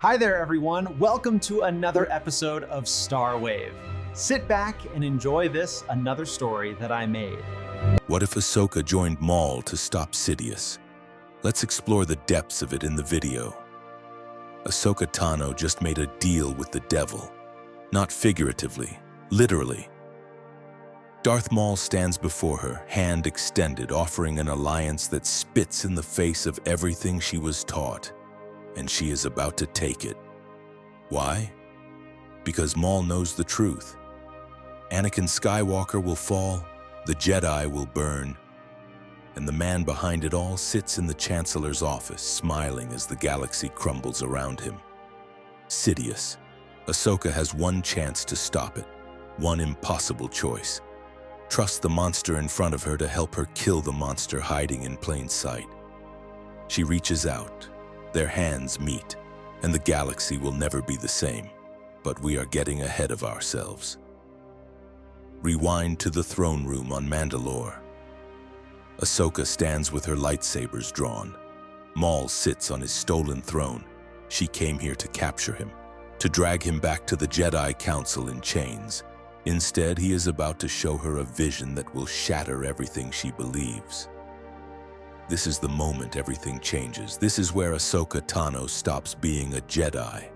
Hi there, everyone. Welcome to another episode of Star Wave. Sit back and enjoy this another story that I made. What if Ahsoka joined Maul to stop Sidious? Let's explore the depths of it in the video. Ahsoka Tano just made a deal with the devil. Not figuratively, literally. Darth Maul stands before her, hand extended, offering an alliance that spits in the face of everything she was taught. And she is about to take it. Why? Because Maul knows the truth. Anakin Skywalker will fall, the Jedi will burn, and the man behind it all sits in the Chancellor's office, smiling as the galaxy crumbles around him. Sidious. Ahsoka has one chance to stop it, one impossible choice. Trust the monster in front of her to help her kill the monster hiding in plain sight. She reaches out. Their hands meet, and the galaxy will never be the same. But we are getting ahead of ourselves. Rewind to the throne room on Mandalore. Ahsoka stands with her lightsabers drawn. Maul sits on his stolen throne. She came here to capture him, to drag him back to the Jedi Council in chains. Instead, he is about to show her a vision that will shatter everything she believes. This is the moment everything changes. This is where Ahsoka Tano stops being a Jedi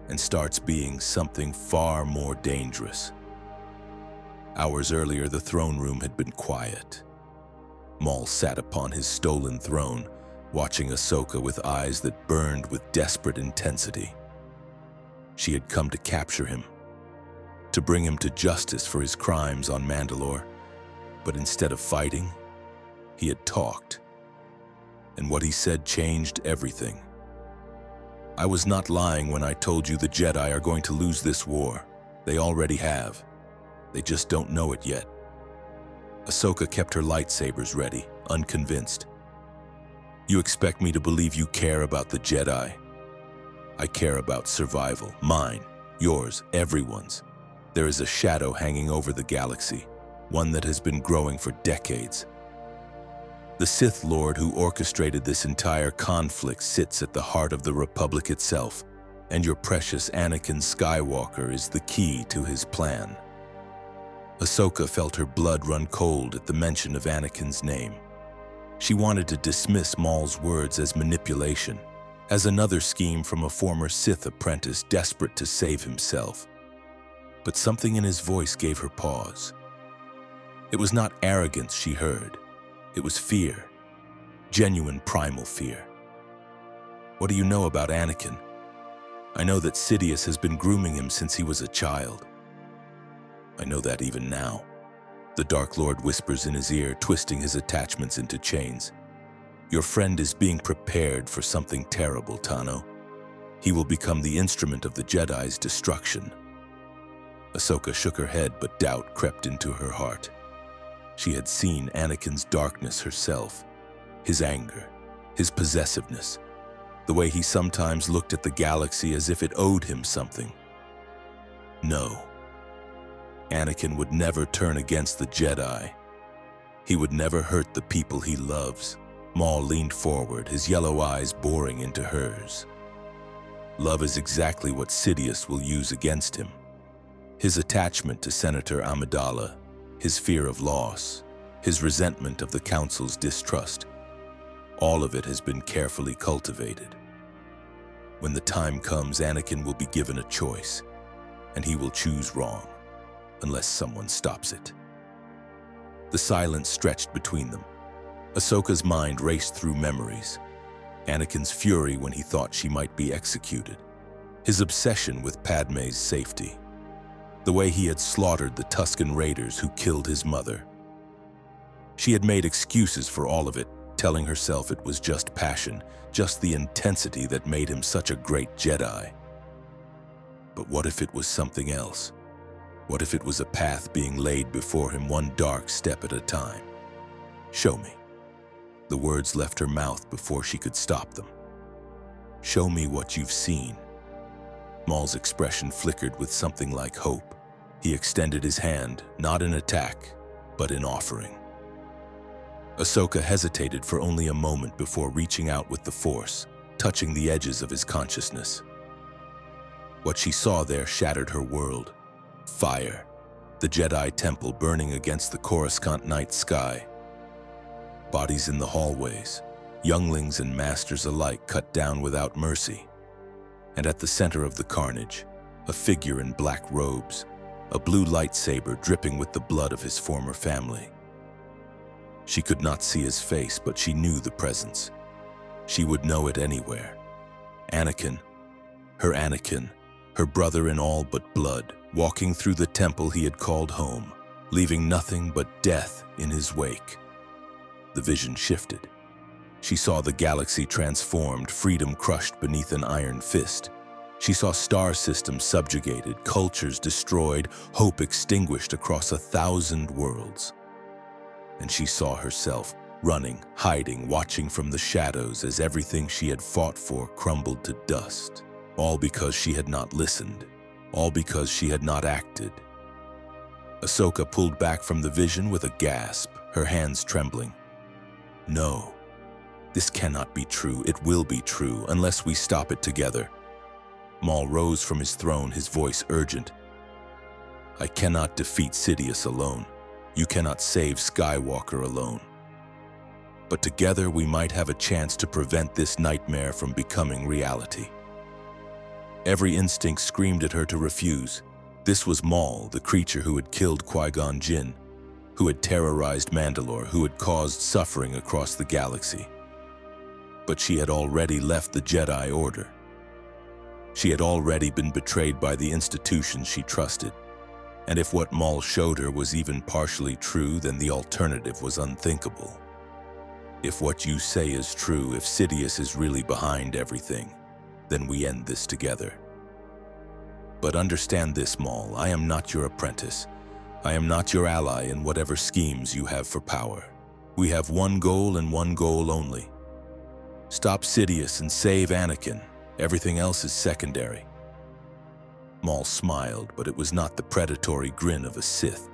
and starts being something far more dangerous. Hours earlier, the throne room had been quiet. Maul sat upon his stolen throne, watching Ahsoka with eyes that burned with desperate intensity. She had come to capture him, to bring him to justice for his crimes on Mandalore, but instead of fighting, he had talked, and what he said changed everything. I was not lying when I told you the Jedi are going to lose this war. They already have. They just don't know it yet. Ahsoka kept her lightsabers ready, unconvinced. You expect me to believe you care about the Jedi? I care about survival, mine, yours, everyone's. There is a shadow hanging over the galaxy, one that has been growing for decades. The Sith Lord who orchestrated this entire conflict sits at the heart of the Republic itself, and your precious Anakin Skywalker is the key to his plan. Ahsoka felt her blood run cold at the mention of Anakin's name. She wanted to dismiss Maul's words as manipulation, as another scheme from a former Sith apprentice desperate to save himself. But something in his voice gave her pause. It was not arrogance she heard. It was fear, genuine primal fear. What do you know about Anakin? I know that Sidious has been grooming him since he was a child. I know that even now. The Dark Lord whispers in his ear, twisting his attachments into chains. Your friend is being prepared for something terrible, Tano. He will become the instrument of the Jedi's destruction. Ahsoka shook her head, but doubt crept into her heart. She had seen Anakin's darkness herself, his anger, his possessiveness, the way he sometimes looked at the galaxy as if it owed him something. No, Anakin would never turn against the Jedi. He would never hurt the people he loves. Maul leaned forward, his yellow eyes boring into hers. Love is exactly what Sidious will use against him. His attachment to Senator Amidala, his fear of loss, his resentment of the Council's distrust, all of it has been carefully cultivated. When the time comes, Anakin will be given a choice, and he will choose wrong, unless someone stops it. The silence stretched between them. Ahsoka's mind raced through memories. Anakin's fury when he thought she might be executed, his obsession with Padmé's safety, the way he had slaughtered the Tusken Raiders who killed his mother. She had made excuses for all of it, telling herself it was just passion, just the intensity that made him such a great Jedi. But what if it was something else? What if it was a path being laid before him, one dark step at a time? Show me. The words left her mouth before she could stop them. Show me what you've seen. Maul's expression flickered with something like hope. He extended his hand, not in attack, but in offering. Ahsoka hesitated for only a moment before reaching out with the Force, touching the edges of his consciousness. What she saw there shattered her world. Fire, the Jedi temple burning against the Coruscant night sky. Bodies in the hallways, younglings and masters alike cut down without mercy. And at the center of the carnage, a figure in black robes, a blue lightsaber dripping with the blood of his former family. She could not see his face, but she knew the presence. She would know it anywhere. Anakin, her brother in all but blood, walking through the temple he had called home, leaving nothing but death in his wake. The vision shifted. She saw the galaxy transformed, freedom crushed beneath an iron fist. She saw star systems subjugated, cultures destroyed, hope extinguished across 1,000 worlds. And she saw herself, running, hiding, watching from the shadows as everything she had fought for crumbled to dust. All because she had not listened. All because she had not acted. Ahsoka pulled back from the vision with a gasp, her hands trembling. No, this cannot be true. It will be true unless we stop it together. Maul rose from his throne, his voice urgent. I cannot defeat Sidious alone. You cannot save Skywalker alone. But together we might have a chance to prevent this nightmare from becoming reality. Every instinct screamed at her to refuse. This was Maul, the creature who had killed Qui-Gon Jinn, who had terrorized Mandalore, who had caused suffering across the galaxy. But she had already left the Jedi Order. She had already been betrayed by the institutions she trusted. And if what Maul showed her was even partially true, then the alternative was unthinkable. If what you say is true, if Sidious is really behind everything, then we end this together. But understand this, Maul, I am not your apprentice. I am not your ally in whatever schemes you have for power. We have one goal and one goal only. Stop Sidious and save Anakin. Everything else is secondary. Maul smiled, but it was not the predatory grin of a Sith.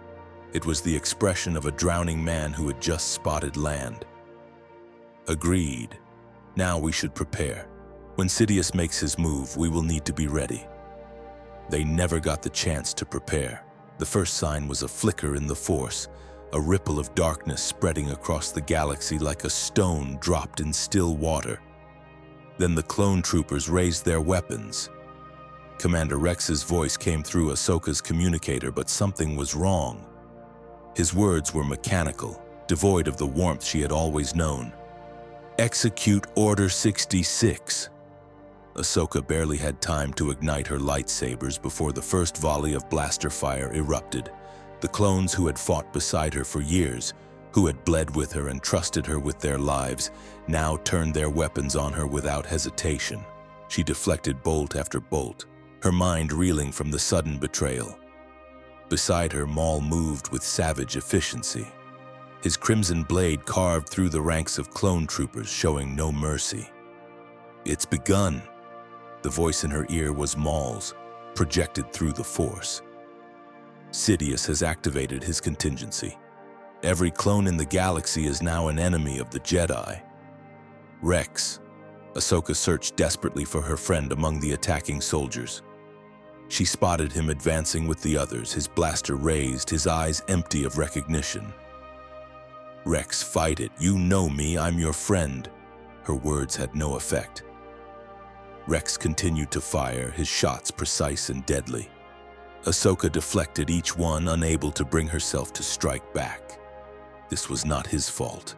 It was the expression of a drowning man who had just spotted land. Agreed. Now we should prepare. When Sidious makes his move, we will need to be ready. They never got the chance to prepare. The first sign was a flicker in the Force, a ripple of darkness spreading across the galaxy like a stone dropped in still water. Then the clone troopers raised their weapons. Commander Rex's voice came through Ahsoka's communicator, but something was wrong. His words were mechanical, devoid of the warmth she had always known. Execute Order 66. Ahsoka barely had time to ignite her lightsabers before the first volley of blaster fire erupted. The clones who had fought beside her for years, who had bled with her and trusted her with their lives, now turned their weapons on her without hesitation. She deflected bolt after bolt, her mind reeling from the sudden betrayal. Beside her, Maul moved with savage efficiency. His crimson blade carved through the ranks of clone troopers, showing no mercy. It's begun. The voice in her ear was Maul's, projected through the Force. Sidious has activated his contingency. Every clone in the galaxy is now an enemy of the Jedi. Rex. Ahsoka searched desperately for her friend among the attacking soldiers. She spotted him advancing with the others, his blaster raised, his eyes empty of recognition. Rex, fight it. You know me, I'm your friend. Her words had no effect. Rex continued to fire, his shots precise and deadly. Ahsoka deflected each one, unable to bring herself to strike back. This was not his fault.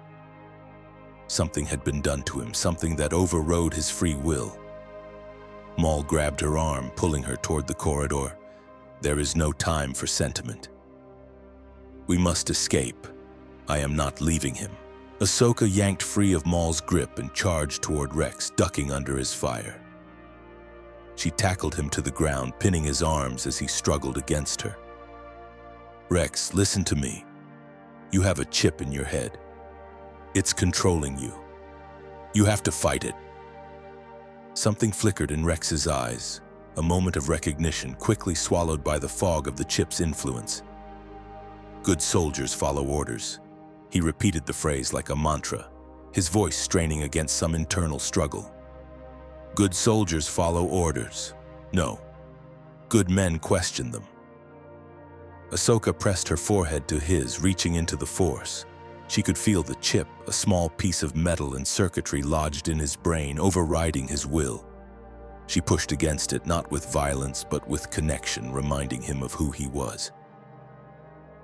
Something had been done to him, something that overrode his free will. Maul grabbed her arm, pulling her toward the corridor. There is no time for sentiment. We must escape. I am not leaving him. Ahsoka yanked free of Maul's grip and charged toward Rex, ducking under his fire. She tackled him to the ground, pinning his arms as he struggled against her. Rex, listen to me. You have a chip in your head. It's controlling you. You have to fight it. Something flickered in Rex's eyes, a moment of recognition quickly swallowed by the fog of the chip's influence. Good soldiers follow orders. He repeated the phrase like a mantra, his voice straining against some internal struggle. Good soldiers follow orders. No, good men question them. Ahsoka pressed her forehead to his, reaching into the Force. She could feel the chip, a small piece of metal and circuitry lodged in his brain, overriding his will. She pushed against it, not with violence, but with connection, reminding him of who he was.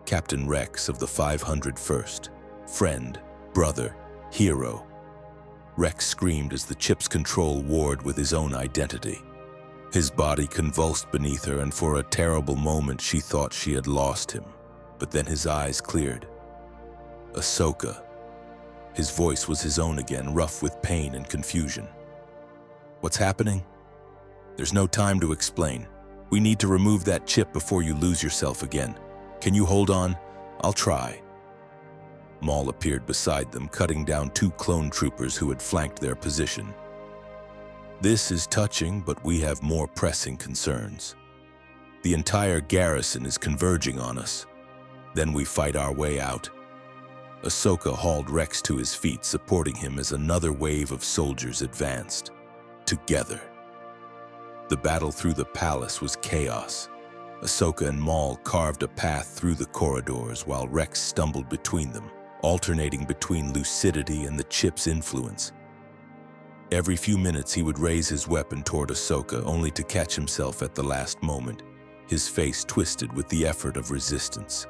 Captain Rex of the 501st. Friend, brother, hero. Rex screamed as the chip's control warred with his own identity. His body convulsed beneath her, and for a terrible moment she thought she had lost him. But then his eyes cleared. Ahsoka. His voice was his own again, rough with pain and confusion. What's happening? There's no time to explain. We need to remove that chip before you lose yourself again. Can you hold on? I'll try. Maul appeared beside them, cutting down 2 clone troopers who had flanked their position. This is touching, but we have more pressing concerns. The entire garrison is converging on us. Then we fight our way out. Ahsoka hauled Rex to his feet, supporting him as another wave of soldiers advanced. Together. The battle through the palace was chaos. Ahsoka and Maul carved a path through the corridors while Rex stumbled between them, alternating between lucidity and the chip's influence. Every few minutes he would raise his weapon toward Ahsoka, only to catch himself at the last moment, his face twisted with the effort of resistance.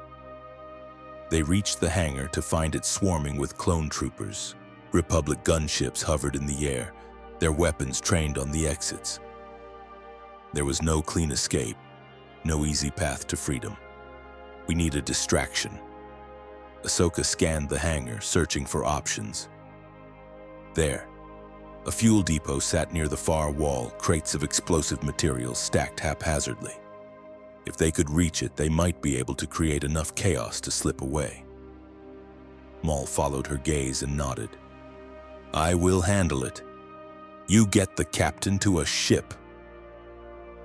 They reached the hangar to find it swarming with clone troopers. Republic gunships hovered in the air, their weapons trained on the exits. There was no clean escape, no easy path to freedom. We need a distraction. Ahsoka scanned the hangar, searching for options. There, a fuel depot sat near the far wall, crates of explosive materials stacked haphazardly. If they could reach it, they might be able to create enough chaos to slip away. Maul followed her gaze and nodded. I will handle it. You get the captain to a ship.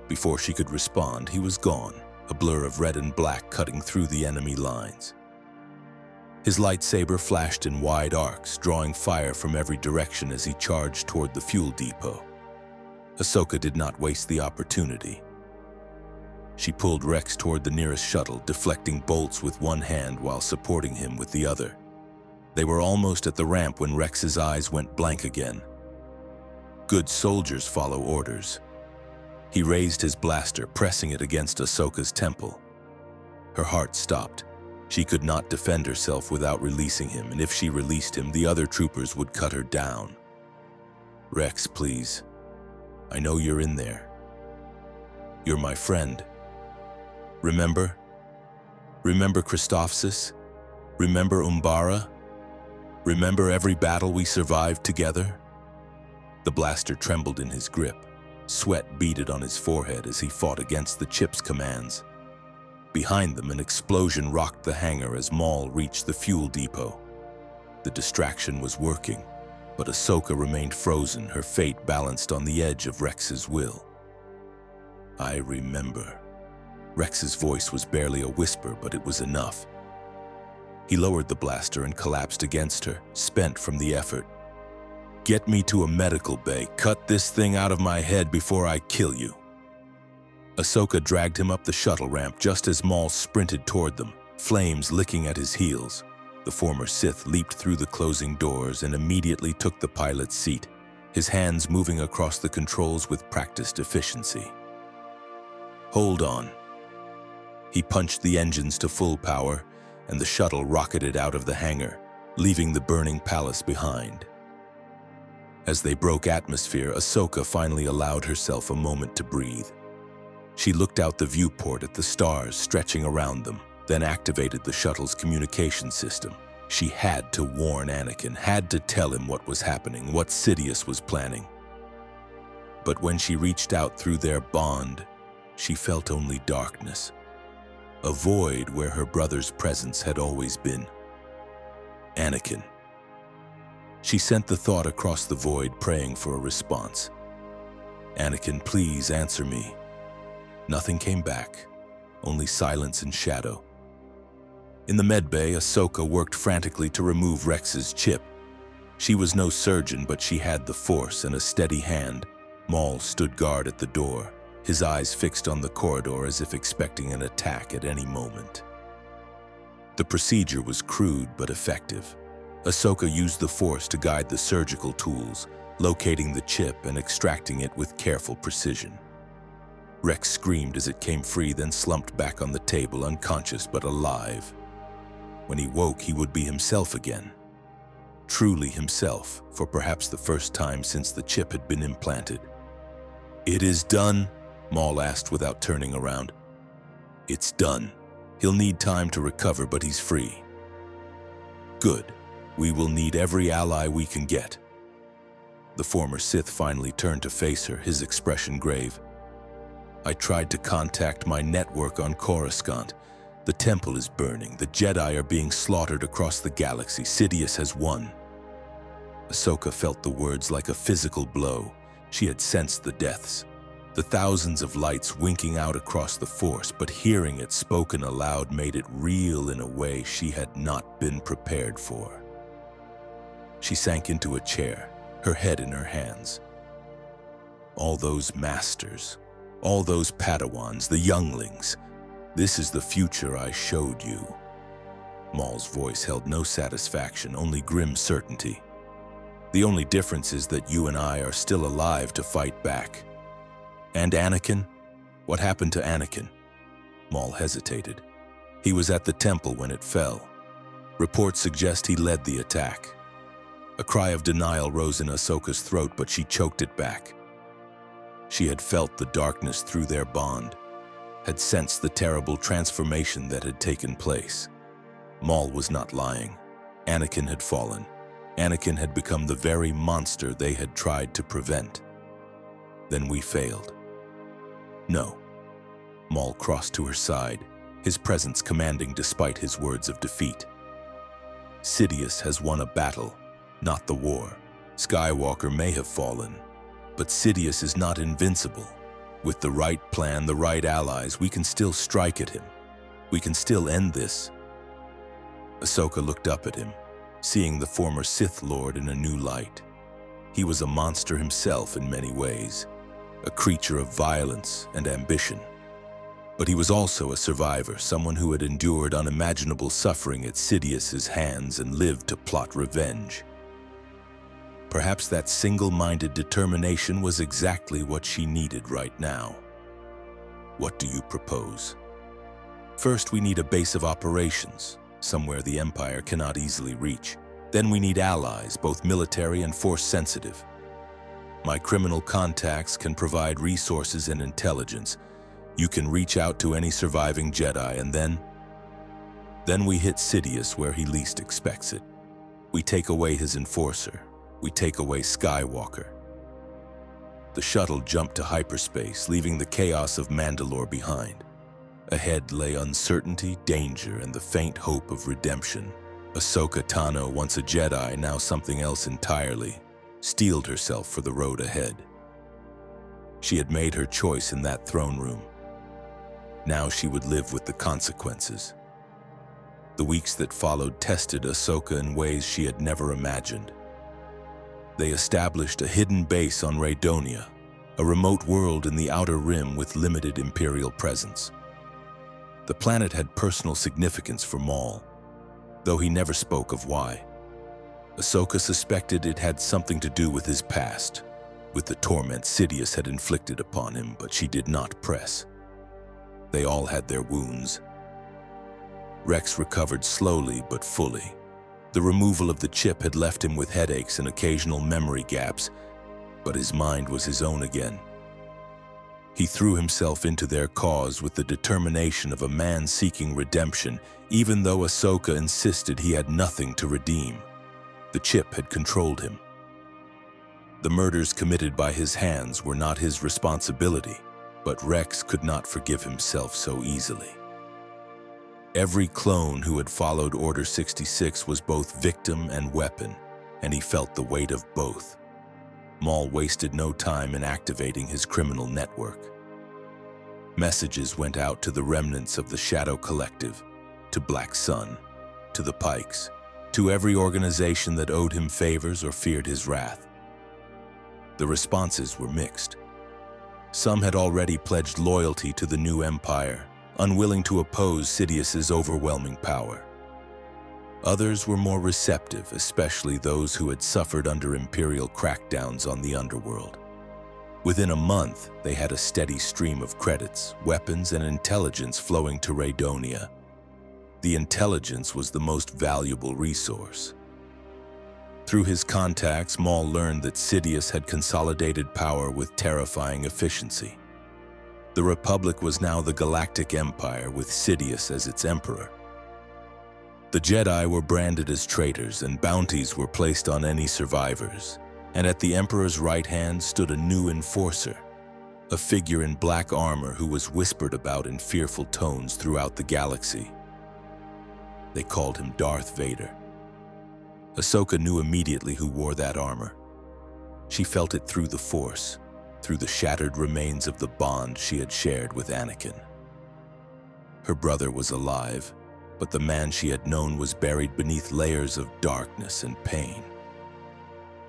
Before she could respond, he was gone, a blur of red and black cutting through the enemy lines. His lightsaber flashed in wide arcs, drawing fire from every direction as he charged toward the fuel depot. Ahsoka did not waste the opportunity. She pulled Rex toward the nearest shuttle, deflecting bolts with one hand while supporting him with the other. They were almost at the ramp when Rex's eyes went blank again. Good soldiers follow orders. He raised his blaster, pressing it against Ahsoka's temple. Her heart stopped. She could not defend herself without releasing him, and if she released him, the other troopers would cut her down. Rex, please. I know you're in there. You're my friend. Remember? Remember Christophsis? Remember Umbara? Remember every battle we survived together? The blaster trembled in his grip. Sweat beaded on his forehead as he fought against the chip's commands. Behind them, an explosion rocked the hangar as Maul reached the fuel depot. The distraction was working, but Ahsoka remained frozen, her fate balanced on the edge of Rex's will. I remember. Rex's voice was barely a whisper, but it was enough. He lowered the blaster and collapsed against her, spent from the effort. Get me to a medical bay. Cut this thing out of my head before I kill you. Ahsoka dragged him up the shuttle ramp just as Maul sprinted toward them, flames licking at his heels. The former Sith leaped through the closing doors and immediately took the pilot's seat, his hands moving across the controls with practiced efficiency. Hold on. He punched the engines to full power, and the shuttle rocketed out of the hangar, leaving the burning palace behind. As they broke atmosphere, Ahsoka finally allowed herself a moment to breathe. She looked out the viewport at the stars stretching around them, then activated the shuttle's communication system. She had to warn Anakin, had to tell him what was happening, what Sidious was planning. But when she reached out through their bond, she felt only darkness. A void where her brother's presence had always been. Anakin. She sent the thought across the void, praying for a response. Anakin, please answer me. Nothing came back, only silence and shadow. In the medbay, Ahsoka worked frantically to remove Rex's chip. She was no surgeon, but she had the Force and a steady hand. Maul stood guard at the door, his eyes fixed on the corridor as if expecting an attack at any moment. The procedure was crude but effective. Ahsoka used the Force to guide the surgical tools, locating the chip and extracting it with careful precision. Rex screamed as it came free, then slumped back on the table, unconscious but alive. When he woke, he would be himself again. Truly himself, for perhaps the first time since the chip had been implanted. "It is done?" Maul asked without turning around. "It's done. He'll need time to recover, but he's free." "Good. We will need every ally we can get." The former Sith finally turned to face her, his expression grave. "I tried to contact my network on Coruscant. The temple is burning. The Jedi are being slaughtered across the galaxy. Sidious has won." Ahsoka felt the words like a physical blow. She had sensed the deaths, the thousands of lights winking out across the Force, but hearing it spoken aloud made it real in a way she had not been prepared for. She sank into a chair, her head in her hands. All those masters, all those Padawans, the younglings, this is the future I showed you. Maul's voice held no satisfaction, only grim certainty. "The only difference is that you and I are still alive to fight back." "And Anakin? What happened to Anakin?" Maul hesitated. "He was at the temple when it fell. Reports suggest he led the attack." A cry of denial rose in Ahsoka's throat, but she choked it back. She had felt the darkness through their bond, had sensed the terrible transformation that had taken place. Maul was not lying. Anakin had fallen. Anakin had become the very monster they had tried to prevent. "Then we failed." "No." Maul crossed to her side, his presence commanding despite his words of defeat. "Sidious has won a battle, not the war. Skywalker may have fallen, but Sidious is not invincible. With the right plan, the right allies, we can still strike at him. We can still end this." Ahsoka looked up at him, seeing the former Sith Lord in a new light. He was a monster himself in many ways, a creature of violence and ambition. But he was also a survivor, someone who had endured unimaginable suffering at Sidious's hands and lived to plot revenge. Perhaps that single-minded determination was exactly what she needed right now. "What do you propose?" "First, we need a base of operations, somewhere the Empire cannot easily reach. Then we need allies, both military and Force-sensitive. My criminal contacts can provide resources and intelligence. You can reach out to any surviving Jedi, and then we hit Sidious where he least expects it. We take away his enforcer. We take away Skywalker." The shuttle jumped to hyperspace, leaving the chaos of Mandalore behind. Ahead lay uncertainty, danger, and the faint hope of redemption. Ahsoka Tano, once a Jedi, now something else entirely, steeled herself for the road ahead. She had made her choice in that throne room. Now she would live with the consequences. The weeks that followed tested Ahsoka in ways she had never imagined. They established a hidden base on Raydonia, a remote world in the Outer Rim with limited Imperial presence. The planet had personal significance for Maul, though he never spoke of why. Ahsoka suspected it had something to do with his past, with the torment Sidious had inflicted upon him, but she did not press. They all had their wounds. Rex recovered slowly but fully. The removal of the chip had left him with headaches and occasional memory gaps, but his mind was his own again. He threw himself into their cause with the determination of a man seeking redemption, even though Ahsoka insisted he had nothing to redeem. The chip had controlled him. The murders committed by his hands were not his responsibility, but Rex could not forgive himself so easily. Every clone who had followed Order 66 was both victim and weapon, and he felt the weight of both. Maul wasted no time in activating his criminal network. Messages went out to the remnants of the Shadow Collective, to Black Sun, to the Pikes, to every organization that owed him favors or feared his wrath. The responses were mixed. Some had already pledged loyalty to the new empire, unwilling to oppose Sidious's overwhelming power. Others were more receptive, especially those who had suffered under imperial crackdowns on the underworld. Within a month, they had a steady stream of credits, weapons, and intelligence flowing to Raydonia. The intelligence was the most valuable resource. Through his contacts, Maul learned that Sidious had consolidated power with terrifying efficiency. The Republic was now the Galactic Empire, with Sidious as its emperor. The Jedi were branded as traitors, and bounties were placed on any survivors. And at the Emperor's right hand stood a new enforcer, a figure in black armor who was whispered about in fearful tones throughout the galaxy. They called him Darth Vader. Ahsoka knew immediately who wore that armor. She felt it through the Force, through the shattered remains of the bond she had shared with Anakin. Her brother was alive, but the man she had known was buried beneath layers of darkness and pain.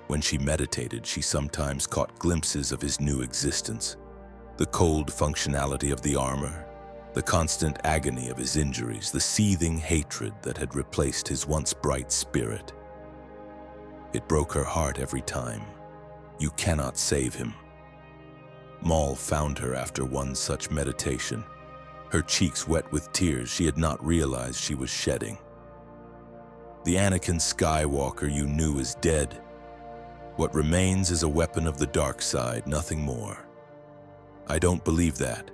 When she meditated, she sometimes caught glimpses of his new existence, the cold functionality of the armor, the constant agony of his injuries, the seething hatred that had replaced his once bright spirit. It broke her heart every time. You cannot save him. Maul found her after one such meditation, her cheeks wet with tears she had not realized she was shedding. The Anakin Skywalker you knew is dead. What remains is a weapon of the dark side, nothing more. I don't believe that.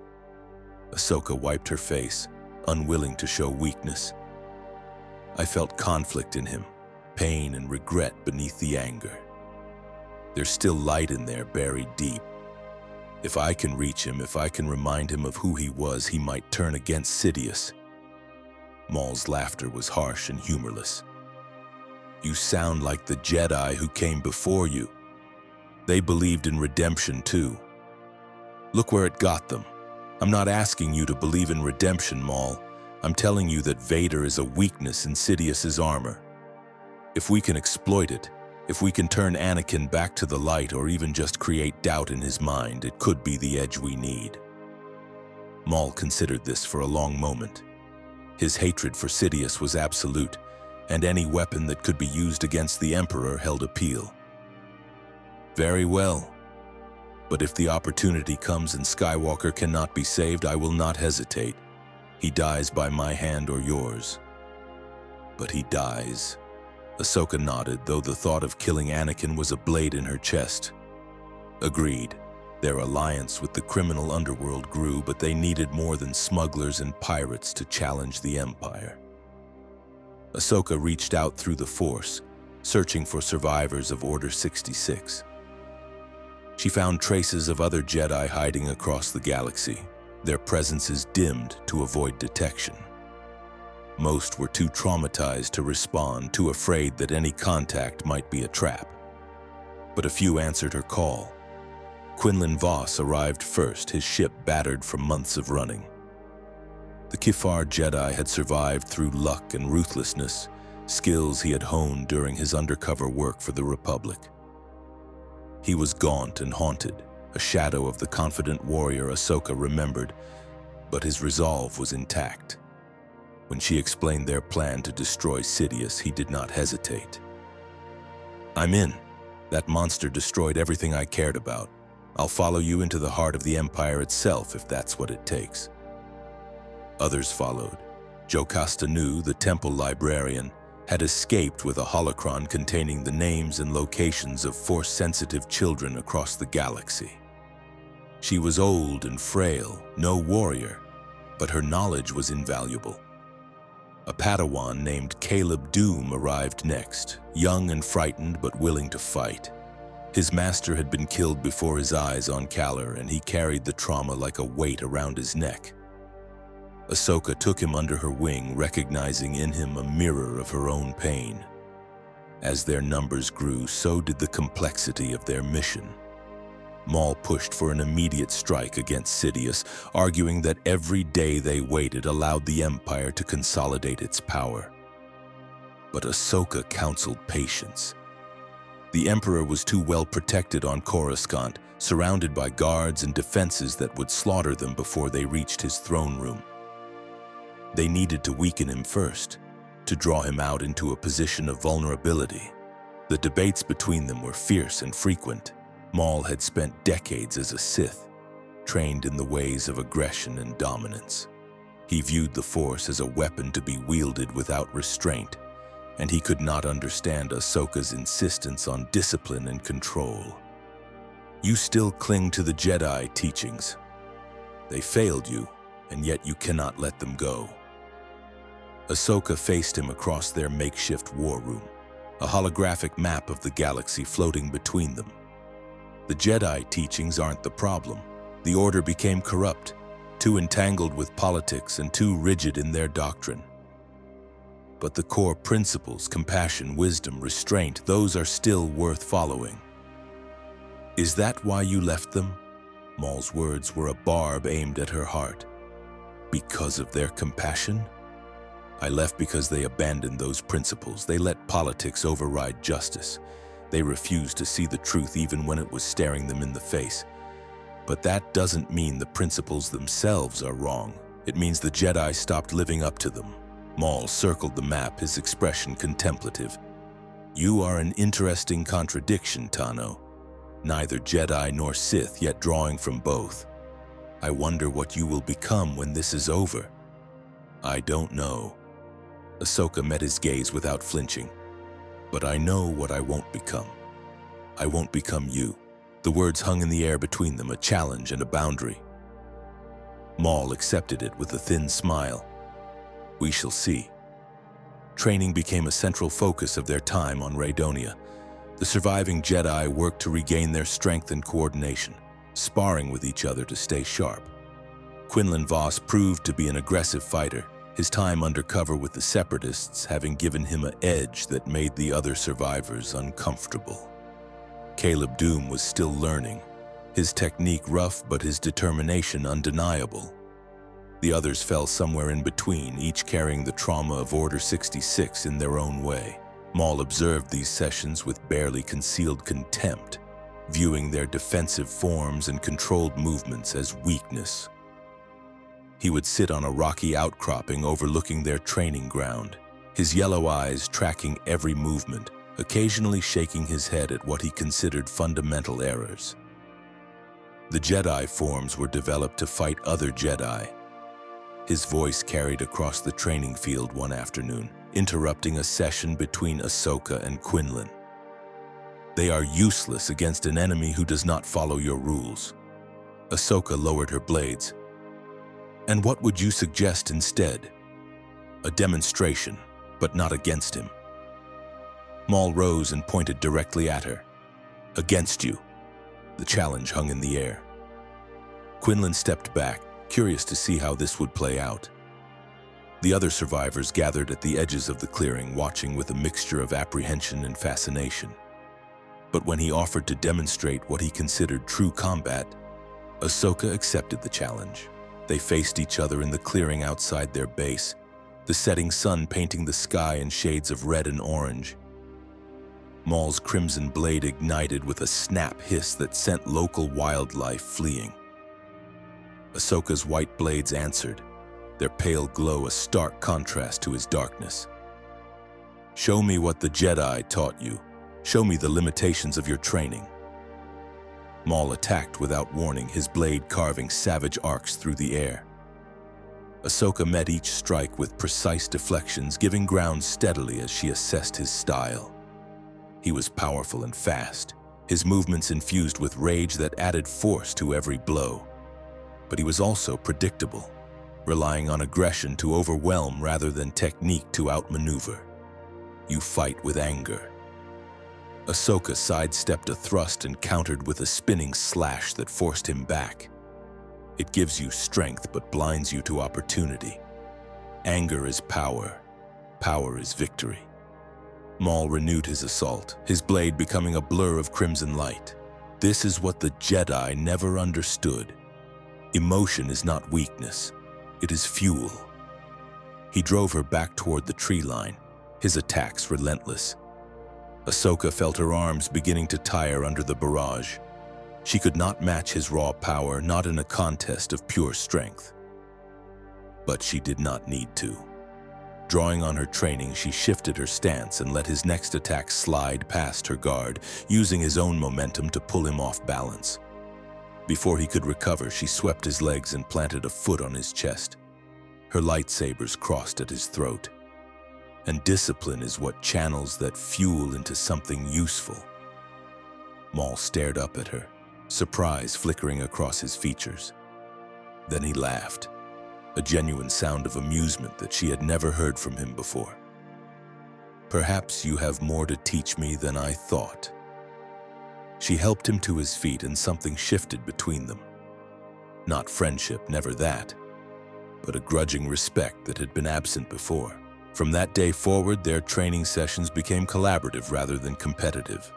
Ahsoka wiped her face, unwilling to show weakness. I felt conflict in him, pain and regret beneath the anger. There's still light in there buried deep. If I can reach him, if I can remind him of who he was, he might turn against Sidious. Maul's laughter was harsh and humorless. You sound like the Jedi who came before you. They believed in redemption too. Look where it got them. I'm not asking you to believe in redemption, Maul. I'm telling you that Vader is a weakness in Sidious's armor. If we can exploit it, if we can turn Anakin back to the light or even just create doubt in his mind, it could be the edge we need. Maul considered this for a long moment. His hatred for Sidious was absolute, and any weapon that could be used against the Emperor held appeal. Very well. But if the opportunity comes and Skywalker cannot be saved, I will not hesitate. He dies by my hand or yours. But he dies. Ahsoka nodded, though the thought of killing Anakin was a blade in her chest. Agreed. Their alliance with the criminal underworld grew, but they needed more than smugglers and pirates to challenge the Empire. Ahsoka reached out through the Force, searching for survivors of Order 66. She found traces of other Jedi hiding across the galaxy, their presences dimmed to avoid detection. Most were too traumatized to respond, too afraid that any contact might be a trap. But a few answered her call. Quinlan Voss arrived first, his ship battered from months of running. The Kifar Jedi had survived through luck and ruthlessness, skills he had honed during his undercover work for the Republic. He was gaunt and haunted, a shadow of the confident warrior Ahsoka remembered, but his resolve was intact. When she explained their plan to destroy Sidious, he did not hesitate. I'm in. That monster destroyed everything I cared about. I'll follow you into the heart of the Empire itself if that's what it takes. Others followed. Jocasta Nu, the temple librarian, had escaped with a holocron containing the names and locations of Force-sensitive children across the galaxy. She was old and frail, no warrior, but her knowledge was invaluable. A Padawan named Caleb Doom arrived next, young and frightened but willing to fight. His master had been killed before his eyes on Kaller, and he carried the trauma like a weight around his neck. Ahsoka took him under her wing, recognizing in him a mirror of her own pain. As their numbers grew, so did the complexity of their mission. Maul pushed for an immediate strike against Sidious, arguing that every day they waited allowed the Empire to consolidate its power. But Ahsoka counseled patience. The Emperor was too well protected on Coruscant, surrounded by guards and defenses that would slaughter them before they reached his throne room. They needed to weaken him first, to draw him out into a position of vulnerability. The debates between them were fierce and frequent. Maul had spent decades as a Sith, trained in the ways of aggression and dominance. He viewed the Force as a weapon to be wielded without restraint, and he could not understand Ahsoka's insistence on discipline and control. You still cling to the Jedi teachings. They failed you, and yet you cannot let them go. Ahsoka faced him across their makeshift war room, a holographic map of the galaxy floating between them. The Jedi teachings aren't the problem. The Order became corrupt, too entangled with politics and too rigid in their doctrine. But the core principles, compassion, wisdom, restraint, those are still worth following. Is that why you left them? Maul's words were a barb aimed at her heart. Because of their compassion? I left because they abandoned those principles. They let politics override justice. They refused to see the truth even when it was staring them in the face. But that doesn't mean the principles themselves are wrong. It means the Jedi stopped living up to them. Maul circled the map, his expression contemplative. You are an interesting contradiction, Tano. Neither Jedi nor Sith, yet drawing from both. I wonder what you will become when this is over. I don't know. Ahsoka met his gaze without flinching. But I know what I won't become. I won't become you. The words hung in the air between them, a challenge and a boundary. Maul accepted it with a thin smile. We shall see. Training became a central focus of their time on Raydonia. The surviving Jedi worked to regain their strength and coordination, sparring with each other to stay sharp. Quinlan Vos proved to be an aggressive fighter, his time undercover with the Separatists having given him an edge that made the other survivors uncomfortable. Caleb Doom was still learning, his technique rough but his determination undeniable. The others fell somewhere in between, each carrying the trauma of Order 66 in their own way. Maul observed these sessions with barely concealed contempt, viewing their defensive forms and controlled movements as weakness. He would sit on a rocky outcropping overlooking their training ground, his yellow eyes tracking every movement, occasionally shaking his head at what he considered fundamental errors. The Jedi forms were developed to fight other Jedi. His voice carried across the training field one afternoon, interrupting a session between Ahsoka and Quinlan. They are useless against an enemy who does not follow your rules. Ahsoka lowered her blades. And what would you suggest instead? A demonstration, but not against him. Maul rose and pointed directly at her. Against you. The challenge hung in the air. Quinlan stepped back, curious to see how this would play out. The other survivors gathered at the edges of the clearing, watching with a mixture of apprehension and fascination. But when he offered to demonstrate what he considered true combat, Ahsoka accepted the challenge. They faced each other in the clearing outside their base, the setting sun painting the sky in shades of red and orange. Maul's crimson blade ignited with a snap hiss that sent local wildlife fleeing. Ahsoka's white blades answered, their pale glow a stark contrast to his darkness. Show me what the Jedi taught you. Show me the limitations of your training. Maul attacked without warning, his blade carving savage arcs through the air. Ahsoka met each strike with precise deflections, giving ground steadily as she assessed his style. He was powerful and fast, his movements infused with rage that added force to every blow. But he was also predictable, relying on aggression to overwhelm rather than technique to outmaneuver. You fight with anger. Ahsoka sidestepped a thrust and countered with a spinning slash that forced him back. It gives you strength but blinds you to opportunity. Anger is power. Power is victory. Maul renewed his assault, his blade becoming a blur of crimson light. This is what the Jedi never understood. Emotion is not weakness. It is fuel. He drove her back toward the tree line, his attacks relentless. Ahsoka felt her arms beginning to tire under the barrage. She could not match his raw power, not in a contest of pure strength. But she did not need to. Drawing on her training, she shifted her stance and let his next attack slide past her guard, using his own momentum to pull him off balance. Before he could recover, she swept his legs and planted a foot on his chest. Her lightsabers crossed at his throat. And discipline is what channels that fuel into something useful. Maul stared up at her, surprise flickering across his features. Then he laughed, a genuine sound of amusement that she had never heard from him before. "Perhaps you have more to teach me than I thought." She helped him to his feet and something shifted between them. Not friendship, never that, but a grudging respect that had been absent before. From that day forward, their training sessions became collaborative rather than competitive.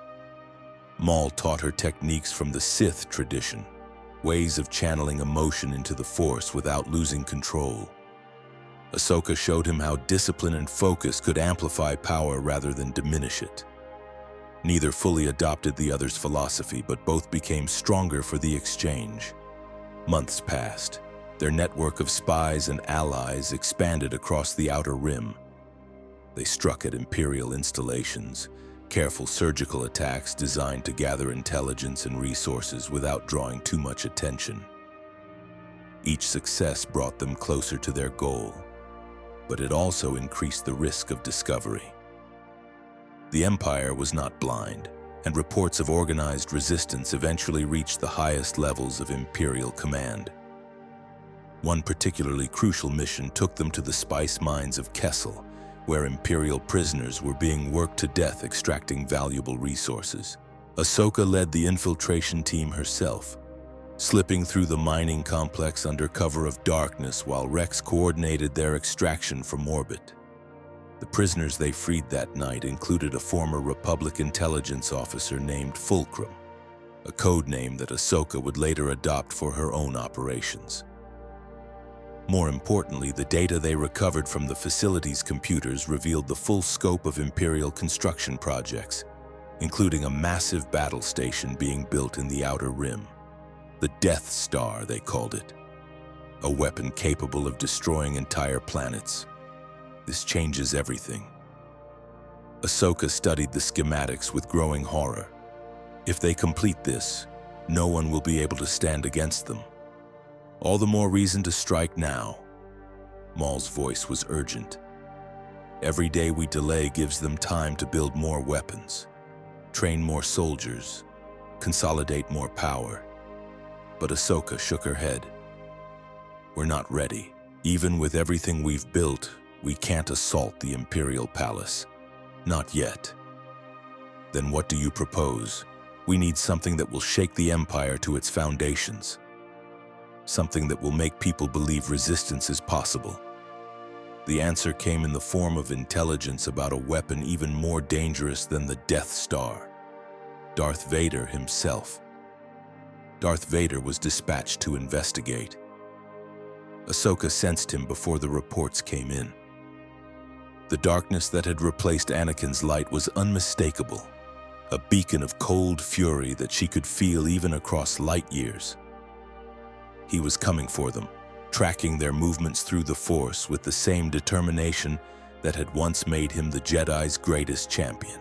Maul taught her techniques from the Sith tradition, ways of channeling emotion into the Force without losing control. Ahsoka showed him how discipline and focus could amplify power rather than diminish it. Neither fully adopted the other's philosophy, but both became stronger for the exchange. Months passed. Their network of spies and allies expanded across the Outer Rim. They struck at Imperial installations, careful surgical attacks designed to gather intelligence and resources without drawing too much attention. Each success brought them closer to their goal, but it also increased the risk of discovery. The Empire was not blind, and reports of organized resistance eventually reached the highest levels of Imperial command. One particularly crucial mission took them to the spice mines of Kessel, where Imperial prisoners were being worked to death extracting valuable resources. Ahsoka led the infiltration team herself, slipping through the mining complex under cover of darkness while Rex coordinated their extraction from orbit. The prisoners they freed that night included a former Republic intelligence officer named Fulcrum, a code name that Ahsoka would later adopt for her own operations. More importantly, the data they recovered from the facility's computers revealed the full scope of Imperial construction projects, including a massive battle station being built in the Outer Rim. The Death Star, they called it. A weapon capable of destroying entire planets. This changes everything. Ahsoka studied the schematics with growing horror. If they complete this, no one will be able to stand against them. All the more reason to strike now. Maul's voice was urgent. Every day we delay gives them time to build more weapons, train more soldiers, consolidate more power. But Ahsoka shook her head. We're not ready. Even with everything we've built, we can't assault the Imperial Palace. Not yet. Then what do you propose? We need something that will shake the Empire to its foundations. Something that will make people believe resistance is possible. The answer came in the form of intelligence about a weapon even more dangerous than the Death Star. Darth Vader himself. Darth Vader was dispatched to investigate. Ahsoka sensed him before the reports came in. The darkness that had replaced Anakin's light was unmistakable, a beacon of cold fury that she could feel even across light years. He was coming for them, tracking their movements through the Force with the same determination that had once made him the Jedi's greatest champion.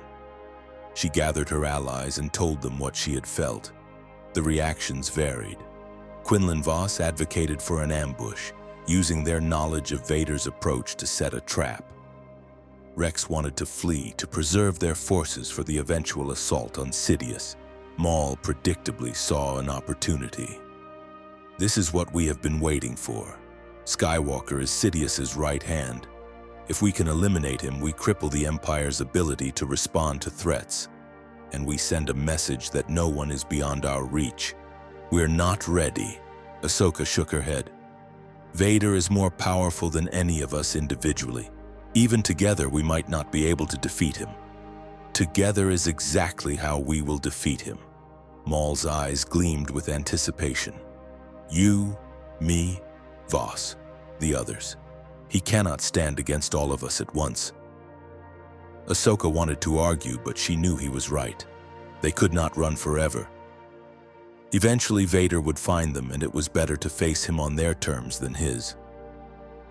She gathered her allies and told them what she had felt. The reactions varied. Quinlan Vos advocated for an ambush, using their knowledge of Vader's approach to set a trap. Rex wanted to flee to preserve their forces for the eventual assault on Sidious. Maul predictably saw an opportunity. This is what we have been waiting for. Skywalker is Sidious's right hand. If we can eliminate him, we cripple the Empire's ability to respond to threats, and we send a message that no one is beyond our reach. We're not ready. Ahsoka shook her head. Vader is more powerful than any of us individually. Even together, we might not be able to defeat him. Together is exactly how we will defeat him. Maul's eyes gleamed with anticipation. You, me, Vos, the others. He cannot stand against all of us at once. Ahsoka wanted to argue, but she knew he was right. They could not run forever. Eventually, Vader would find them, and it was better to face him on their terms than his.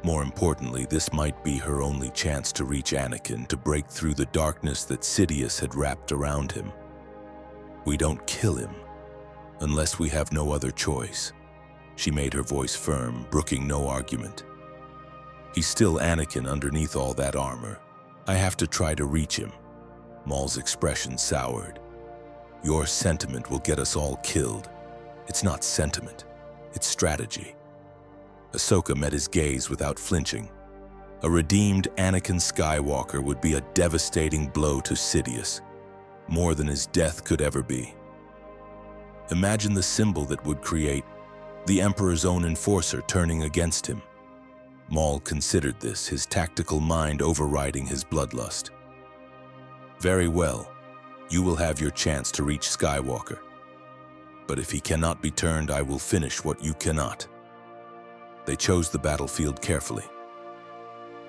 More importantly, this might be her only chance to reach Anakin, to break through the darkness that Sidious had wrapped around him. We don't kill him, unless we have no other choice. She made her voice firm, brooking no argument. He's still Anakin underneath all that armor. I have to try to reach him. Maul's expression soured. Your sentiment will get us all killed. It's not sentiment, it's strategy. Ahsoka met his gaze without flinching. A redeemed Anakin Skywalker would be a devastating blow to Sidious, more than his death could ever be. Imagine the symbol that would create, the Emperor's own enforcer turning against him. Maul considered this, his tactical mind overriding his bloodlust. Very well, you will have your chance to reach Skywalker. But if he cannot be turned, I will finish what you cannot. They chose the battlefield carefully.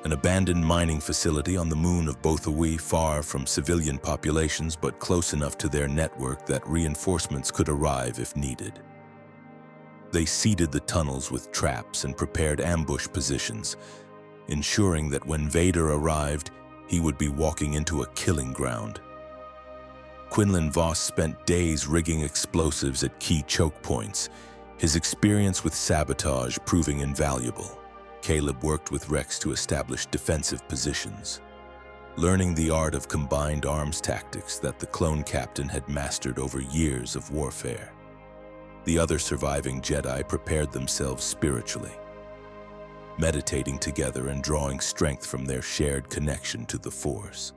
An abandoned mining facility on the moon of Bothawi, far from civilian populations but close enough to their network that reinforcements could arrive if needed. They seeded the tunnels with traps and prepared ambush positions, ensuring that when Vader arrived, he would be walking into a killing ground. Quinlan Voss spent days rigging explosives at key choke points, his experience with sabotage proving invaluable. Caleb worked with Rex to establish defensive positions, learning the art of combined arms tactics that the clone captain had mastered over years of warfare. The other surviving Jedi prepared themselves spiritually, meditating together and drawing strength from their shared connection to the Force.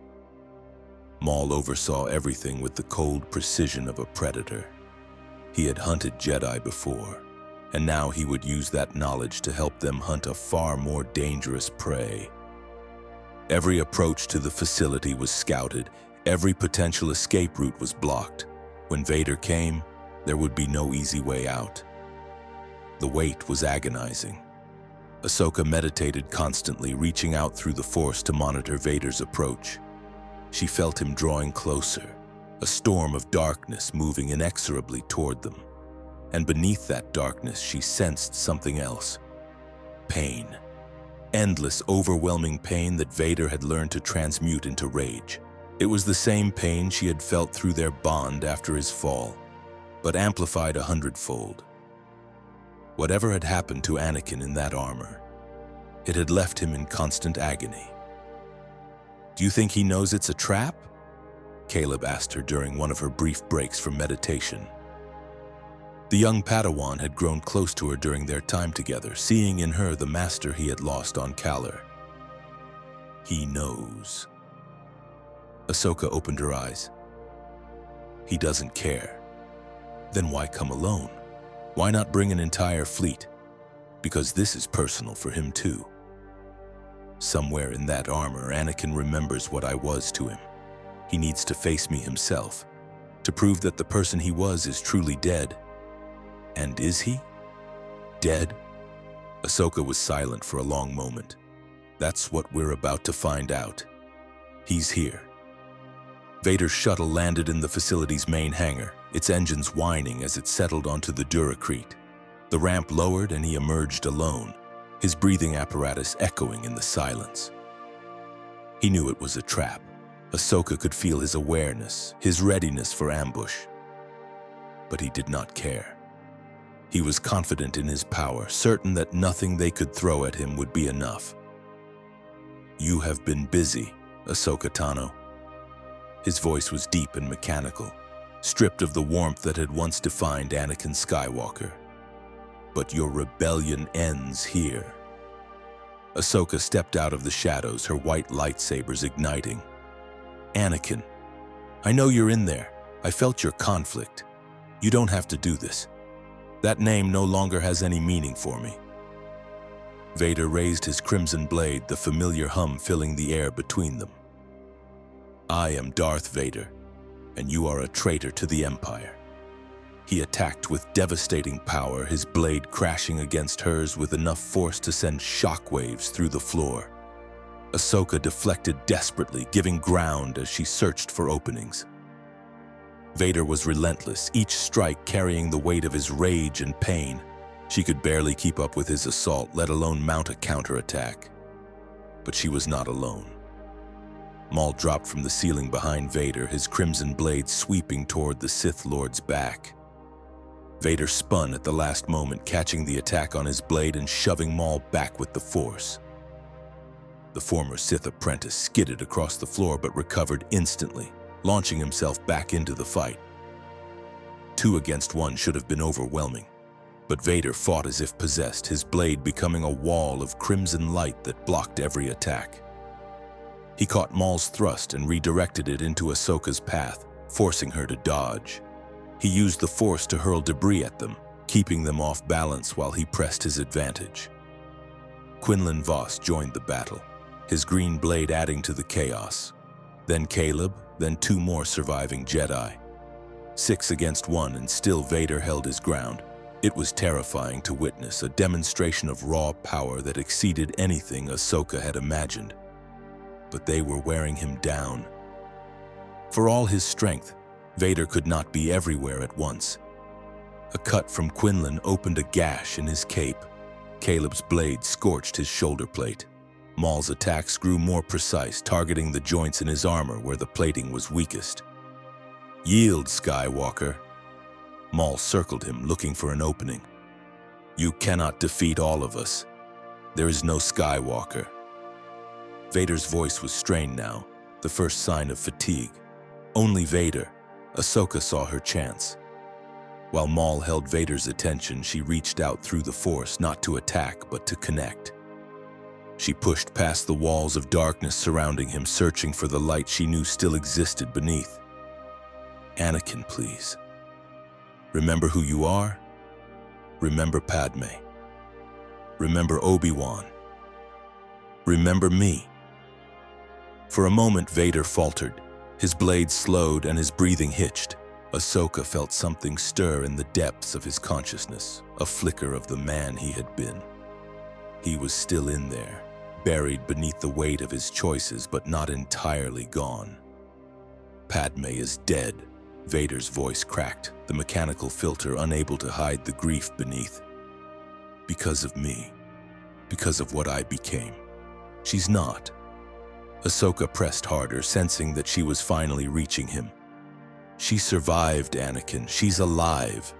Maul oversaw everything with the cold precision of a predator. He had hunted Jedi before, and now he would use that knowledge to help them hunt a far more dangerous prey. Every approach to the facility was scouted, every potential escape route was blocked. When Vader came, there would be no easy way out. The wait was agonizing. Ahsoka meditated constantly, reaching out through the Force to monitor Vader's approach. She felt him drawing closer, a storm of darkness moving inexorably toward them. And beneath that darkness, she sensed something else. Pain. Endless, overwhelming pain that Vader had learned to transmute into rage. It was the same pain she had felt through their bond after his fall, but amplified 100-fold. Whatever had happened to Anakin in that armor, it had left him in constant agony. Do you think he knows it's a trap? Caleb asked her during one of her brief breaks from meditation. The young Padawan had grown close to her during their time together, seeing in her the master he had lost on Kaller. He knows. Ahsoka opened her eyes. He doesn't care. Then why come alone? Why not bring an entire fleet? Because this is personal for him too. Somewhere in that armor, Anakin remembers what I was to him. He needs to face me himself, to prove that the person he was is truly dead. And is he? Dead? Ahsoka was silent for a long moment. That's what we're about to find out. He's here. Vader's shuttle landed in the facility's main hangar, its engines whining as it settled onto the Duracrete. The ramp lowered and he emerged alone, his breathing apparatus echoing in the silence. He knew it was a trap. Ahsoka could feel his awareness, his readiness for ambush. But he did not care. He was confident in his power, certain that nothing they could throw at him would be enough. You have been busy, Ahsoka Tano. His voice was deep and mechanical, stripped of the warmth that had once defined Anakin Skywalker. But your rebellion ends here. Ahsoka stepped out of the shadows, her white lightsabers igniting. Anakin, I know you're in there. I felt your conflict. You don't have to do this. That name no longer has any meaning for me. Vader raised his crimson blade, the familiar hum filling the air between them. I am Darth Vader, and you are a traitor to the Empire. He attacked with devastating power, his blade crashing against hers with enough force to send shockwaves through the floor. Ahsoka deflected desperately, giving ground as she searched for openings. Vader was relentless, each strike carrying the weight of his rage and pain. She could barely keep up with his assault, let alone mount a counterattack. But she was not alone. Maul dropped from the ceiling behind Vader, his crimson blade sweeping toward the Sith Lord's back. Vader spun at the last moment, catching the attack on his blade and shoving Maul back with the Force. The former Sith apprentice skidded across the floor but recovered instantly, launching himself back into the fight. 2 against 1 should have been overwhelming, but Vader fought as if possessed, his blade becoming a wall of crimson light that blocked every attack. He caught Maul's thrust and redirected it into Ahsoka's path, forcing her to dodge. He used the Force to hurl debris at them, keeping them off balance while he pressed his advantage. Quinlan Vos joined the battle, his green blade adding to the chaos. Then Caleb, then 2 more surviving Jedi. 6 against 1, and still Vader held his ground. It was terrifying to witness, a demonstration of raw power that exceeded anything Ahsoka had imagined. But they were wearing him down. For all his strength, Vader could not be everywhere at once. A cut from Quinlan opened a gash in his cape. Caleb's blade scorched his shoulder plate. Maul's attacks grew more precise, targeting the joints in his armor where the plating was weakest. "Yield, Skywalker." Maul circled him, looking for an opening. "You cannot defeat all of us. There is no Skywalker." Vader's voice was strained now, the first sign of fatigue. Only Vader. Ahsoka saw her chance. While Maul held Vader's attention, she reached out through the Force, not to attack, but to connect. She pushed past the walls of darkness surrounding him, searching for the light she knew still existed beneath. "Anakin, please. Remember who you are. Remember Padme. Remember Obi-Wan. Remember me." For a moment, Vader faltered. His blade slowed and his breathing hitched. Ahsoka felt something stir in the depths of his consciousness, a flicker of the man he had been. He was still in there, buried beneath the weight of his choices, but not entirely gone. "Padme is dead." Vader's voice cracked, the mechanical filter unable to hide the grief beneath. "Because of me. Because of what I became. She's not." Ahsoka pressed harder, sensing that she was finally reaching him. "She survived, Anakin. She's alive."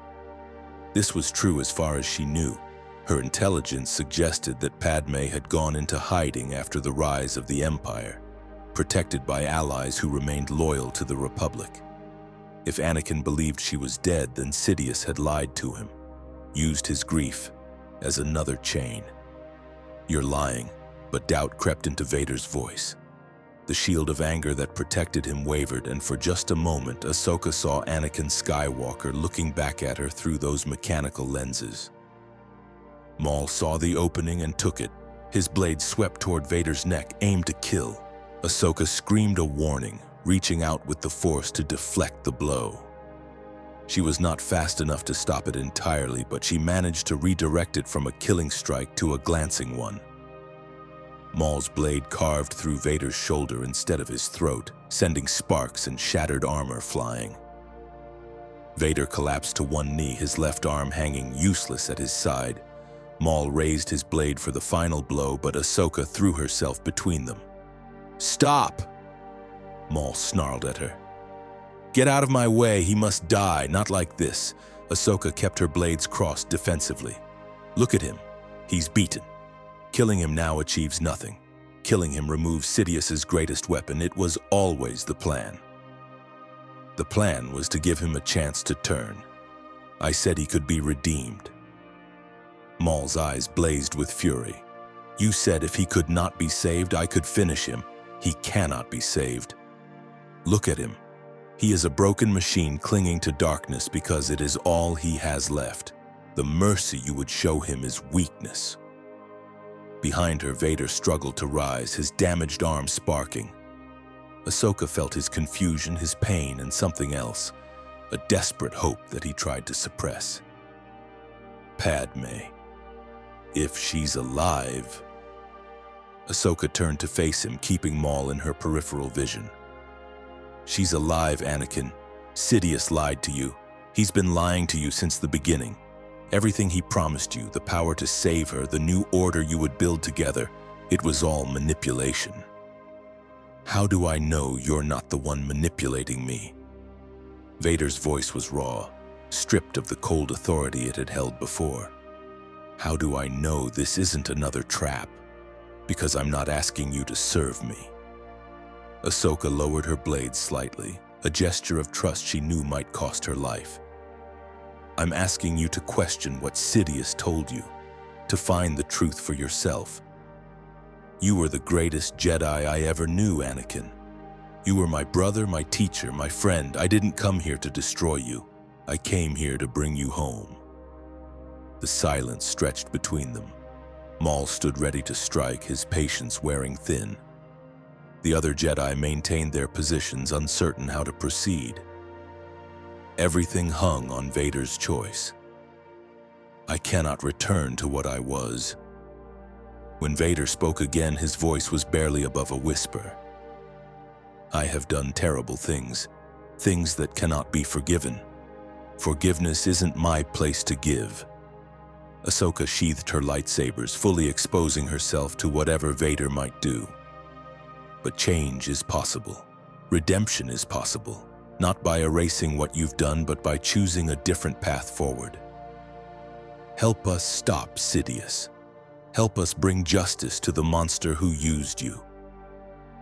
This was true as far as she knew. Her intelligence suggested that Padme had gone into hiding after the rise of the Empire, protected by allies who remained loyal to the Republic. If Anakin believed she was dead, then Sidious had lied to him, used his grief as another chain. "You're lying," but doubt crept into Vader's voice. The shield of anger that protected him wavered, and for just a moment, Ahsoka saw Anakin Skywalker looking back at her through those mechanical lenses. Maul saw the opening and took it. His blade swept toward Vader's neck, aimed to kill. Ahsoka screamed a warning, reaching out with the Force to deflect the blow. She was not fast enough to stop it entirely, but she managed to redirect it from a killing strike to a glancing one. Maul's blade carved through Vader's shoulder instead of his throat, sending sparks and shattered armor flying. Vader collapsed to one knee, his left arm hanging useless at his side. Maul raised his blade for the final blow, but Ahsoka threw herself between them. "Stop!" Maul snarled at her. "Get out of my way, he must die, not like this." Ahsoka kept her blades crossed defensively. "Look at him, he's beaten. Killing him now achieves nothing. Killing him removes Sidious's greatest weapon. It was always the plan. The plan was to give him a chance to turn. I said he could be redeemed." Maul's eyes blazed with fury. "You said if he could not be saved, I could finish him. He cannot be saved. Look at him. He is a broken machine clinging to darkness because it is all he has left. The mercy you would show him is weakness." Behind her, Vader struggled to rise, his damaged arm sparking. Ahsoka felt his confusion, his pain, and something else, a desperate hope that he tried to suppress. "Padme. If she's alive." Ahsoka turned to face him, keeping Maul in her peripheral vision. "She's alive, Anakin. Sidious lied to you. He's been lying to you since the beginning. Everything he promised you, the power to save her, the new order you would build together, it was all manipulation. How do I know you're not the one manipulating me?" Vader's voice was raw, stripped of the cold authority it had held before. "How do I know this isn't another trap? Because I'm not asking you to serve me." Ahsoka lowered her blade slightly, a gesture of trust she knew might cost her life. "I'm asking you to question what Sidious told you, to find the truth for yourself. You were the greatest Jedi I ever knew, Anakin. You were my brother, my teacher, my friend. I didn't come here to destroy you. I came here to bring you home." The silence stretched between them. Maul stood ready to strike, his patience wearing thin. The other Jedi maintained their positions, uncertain how to proceed. Everything hung on Vader's choice. "I cannot return to what I was." When Vader spoke again, his voice was barely above a whisper. "I have done terrible things, things that cannot be forgiven. Forgiveness isn't my place to give." Ahsoka sheathed her lightsabers, fully exposing herself to whatever Vader might do. But change is possible. Redemption is possible, not by erasing what you've done, but by choosing a different path forward. Help us stop Sidious. Help us bring justice to the monster who used you.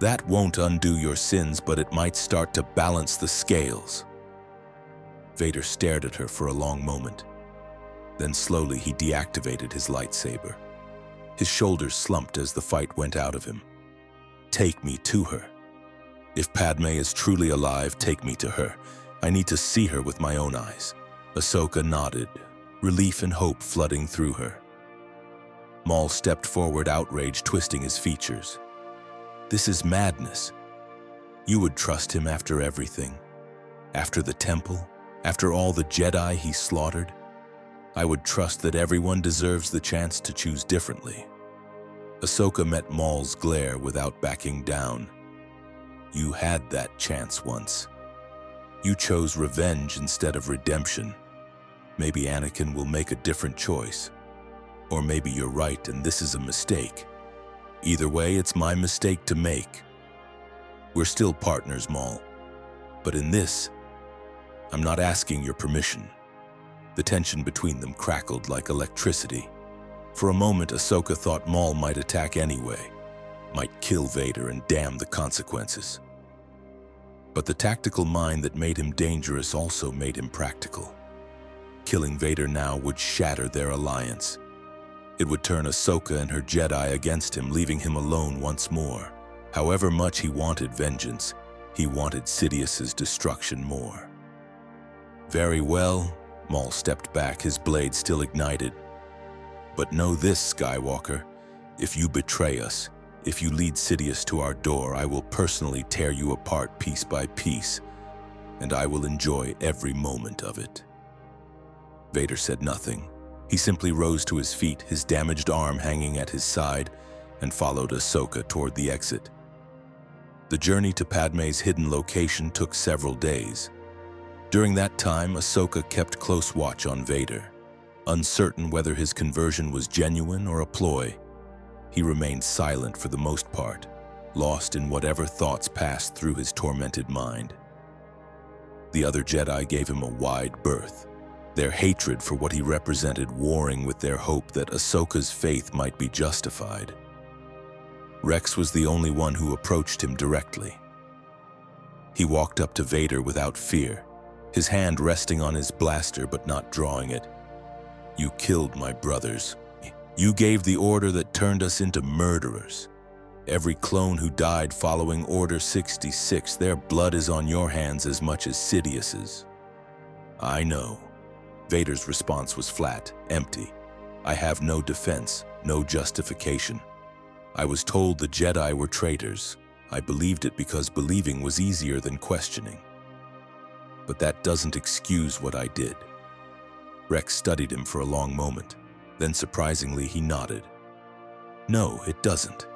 That won't undo your sins, but it might start to balance the scales." Vader stared at her for a long moment. Then slowly he deactivated his lightsaber. His shoulders slumped as the fight went out of him. "Take me to her. If Padme is truly alive, take me to her. I need to see her with my own eyes." Ahsoka nodded, relief and hope flooding through her. Maul stepped forward, outrage twisting his features. "This is madness. You would trust him after everything. After the temple, after all the Jedi he slaughtered. I would trust that everyone deserves the chance to choose differently." Ahsoka met Maul's glare without backing down. "You had that chance once. You chose revenge instead of redemption. Maybe Anakin will make a different choice. Or maybe you're right and this is a mistake. Either way, it's my mistake to make. We're still partners, Maul. But in this, I'm not asking your permission." The tension between them crackled like electricity. For a moment, Ahsoka thought Maul might attack anyway, might kill Vader and damn the consequences. But the tactical mind that made him dangerous also made him practical. Killing Vader now would shatter their alliance. It would turn Ahsoka and her Jedi against him, leaving him alone once more. However much he wanted vengeance, he wanted Sidious's destruction more. "Very well," Maul stepped back, his blade still ignited. "But know this, Skywalker. If you betray us, if you lead Sidious to our door, I will personally tear you apart piece by piece, and I will enjoy every moment of it." Vader said nothing. He simply rose to his feet, his damaged arm hanging at his side, and followed Ahsoka toward the exit. The journey to Padme's hidden location took several days. During that time, Ahsoka kept close watch on Vader. Uncertain whether his conversion was genuine or a ploy, he remained silent for the most part, lost in whatever thoughts passed through his tormented mind. The other Jedi gave him a wide berth, their hatred for what he represented warring with their hope that Ahsoka's faith might be justified. Rex was the only one who approached him directly. He walked up to Vader without fear, his hand resting on his blaster but not drawing it. "You killed my brothers. You gave the order that turned us into murderers. Every clone who died following Order 66, their blood is on your hands as much as Sidious's." "I know." Vader's response was flat, empty. "I have no defense, no justification. I was told the Jedi were traitors. I believed it because believing was easier than questioning. But that doesn't excuse what I did." Rex studied him for a long moment. Then surprisingly, he nodded. "No, it doesn't.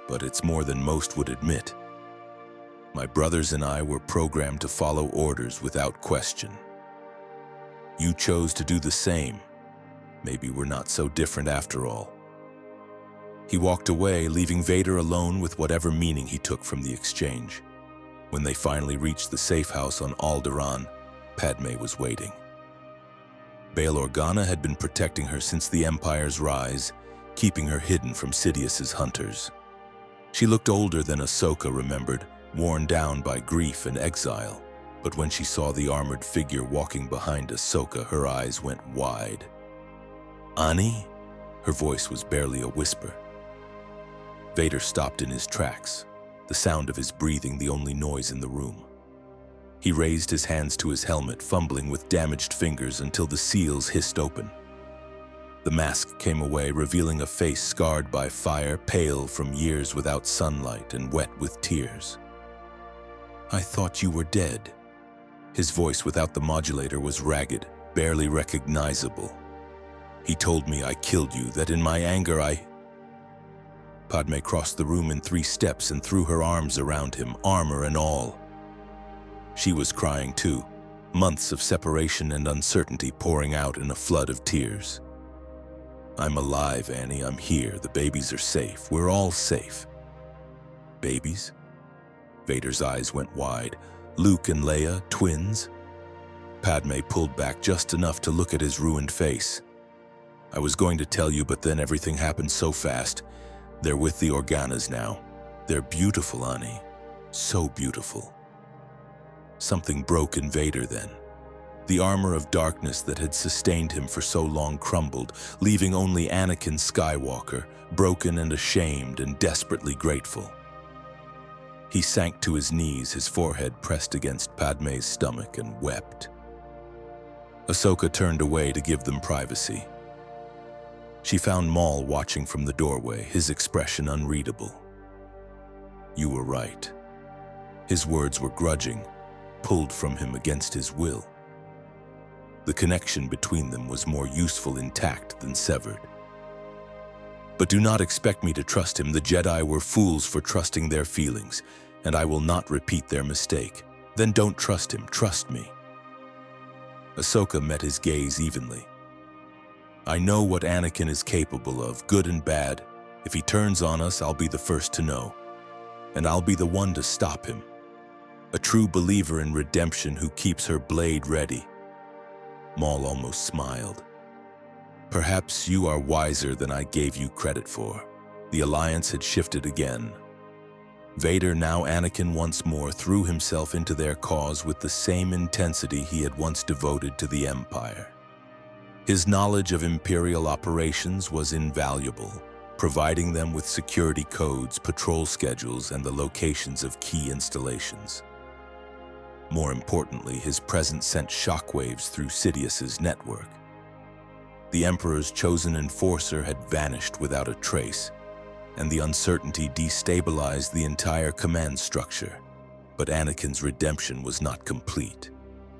but it's more than most would admit. My brothers and I were programmed to follow orders without question. You chose to do the same. Maybe we're not so different after all." He walked away, leaving Vader alone with whatever meaning he took from the exchange. When they finally reached the safe house on Alderaan, Padme was waiting. Bail Organa had been protecting her since the Empire's rise, keeping her hidden from Sidious's hunters. She looked older than Ahsoka remembered, worn down by grief and exile. But when she saw the armored figure walking behind Ahsoka, her eyes went wide. "Ani?" Her voice was barely a whisper. Vader stopped in his tracks, the sound of his breathing the only noise in the room. He raised his hands to his helmet, fumbling with damaged fingers until the seals hissed open. The mask came away, revealing a face scarred by fire, pale from years without sunlight and wet with tears. "I thought you were dead." His voice without the modulator was ragged, barely recognizable. "He told me I killed you, that in my anger I—" Padme crossed the room in 3 steps and threw her arms around him, armor and all. She was crying too, months of separation and uncertainty pouring out in a flood of tears. "I'm alive, Annie. I'm here. The babies are safe. We're all safe." "Babies?" Vader's eyes went wide. "Luke and Leia, twins?" Padme pulled back just enough to look at his ruined face. "I was going to tell you, but then everything happened so fast. They're with the Organas now. They're beautiful, Annie. So beautiful." Something broke in Vader then. The armor of darkness that had sustained him for so long crumbled, leaving only Anakin Skywalker, broken and ashamed and desperately grateful. He sank to his knees, his forehead pressed against Padme's stomach, and wept. Ahsoka turned away to give them privacy. She found Maul watching from the doorway, his expression unreadable. "You were right." His words were grudging, pulled from him against his will. The connection between them was more useful intact than severed. "But do not expect me to trust him. The Jedi were fools for trusting their feelings, and I will not repeat their mistake. Then don't trust him, trust me." Ahsoka met his gaze evenly. "I know what Anakin is capable of, good and bad. If he turns on us, I'll be the first to know. And I'll be the one to stop him. A true believer in redemption who keeps her blade ready." Maul almost smiled. "Perhaps you are wiser than I gave you credit for." The alliance had shifted again. Vader, now Anakin once more, threw himself into their cause with the same intensity he had once devoted to the Empire. His knowledge of Imperial operations was invaluable, providing them with security codes, patrol schedules, and the locations of key installations. More importantly, his presence sent shockwaves through Sidious's network. The Emperor's chosen enforcer had vanished without a trace, and the uncertainty destabilized the entire command structure. But Anakin's redemption was not complete.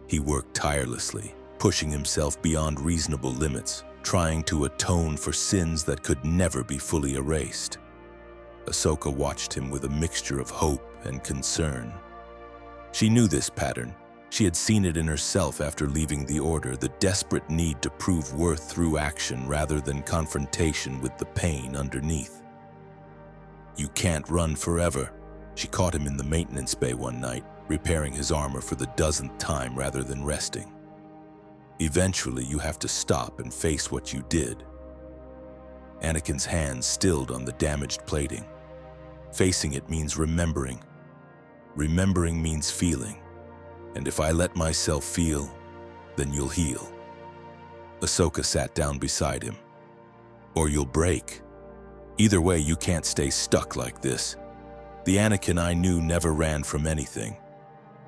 He worked tirelessly, pushing himself beyond reasonable limits, trying to atone for sins that could never be fully erased. Ahsoka watched him with a mixture of hope and concern. She knew this pattern. She had seen it in herself after leaving the Order, the desperate need to prove worth through action rather than confrontation with the pain underneath. "You can't run forever." She caught him in the maintenance bay one night, repairing his armor for the 10th time rather than resting. "Eventually, you have to stop and face what you did." Anakin's hands stilled on the damaged plating. Facing it means remembering. Remembering means feeling. And if I let myself feel, then you'll heal. Ahsoka sat down beside him. "Or you'll break. Either way, you can't stay stuck like this." The Anakin I knew never ran from anything.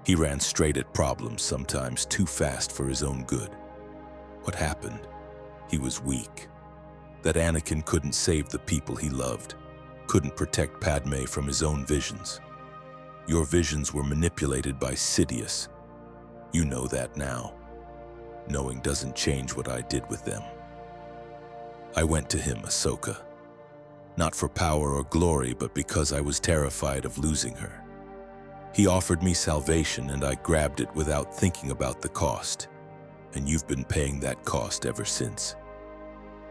He ran straight at problems, sometimes too fast for his own good. What happened? He was weak. That Anakin couldn't save the people he loved, couldn't protect Padme from his own visions. Your visions were manipulated by Sidious. You know that now. Knowing doesn't change what I did with them. I went to him, Ahsoka. Not for power or glory, but because I was terrified of losing her. He offered me salvation and I grabbed it without thinking about the cost. And you've been paying that cost ever since.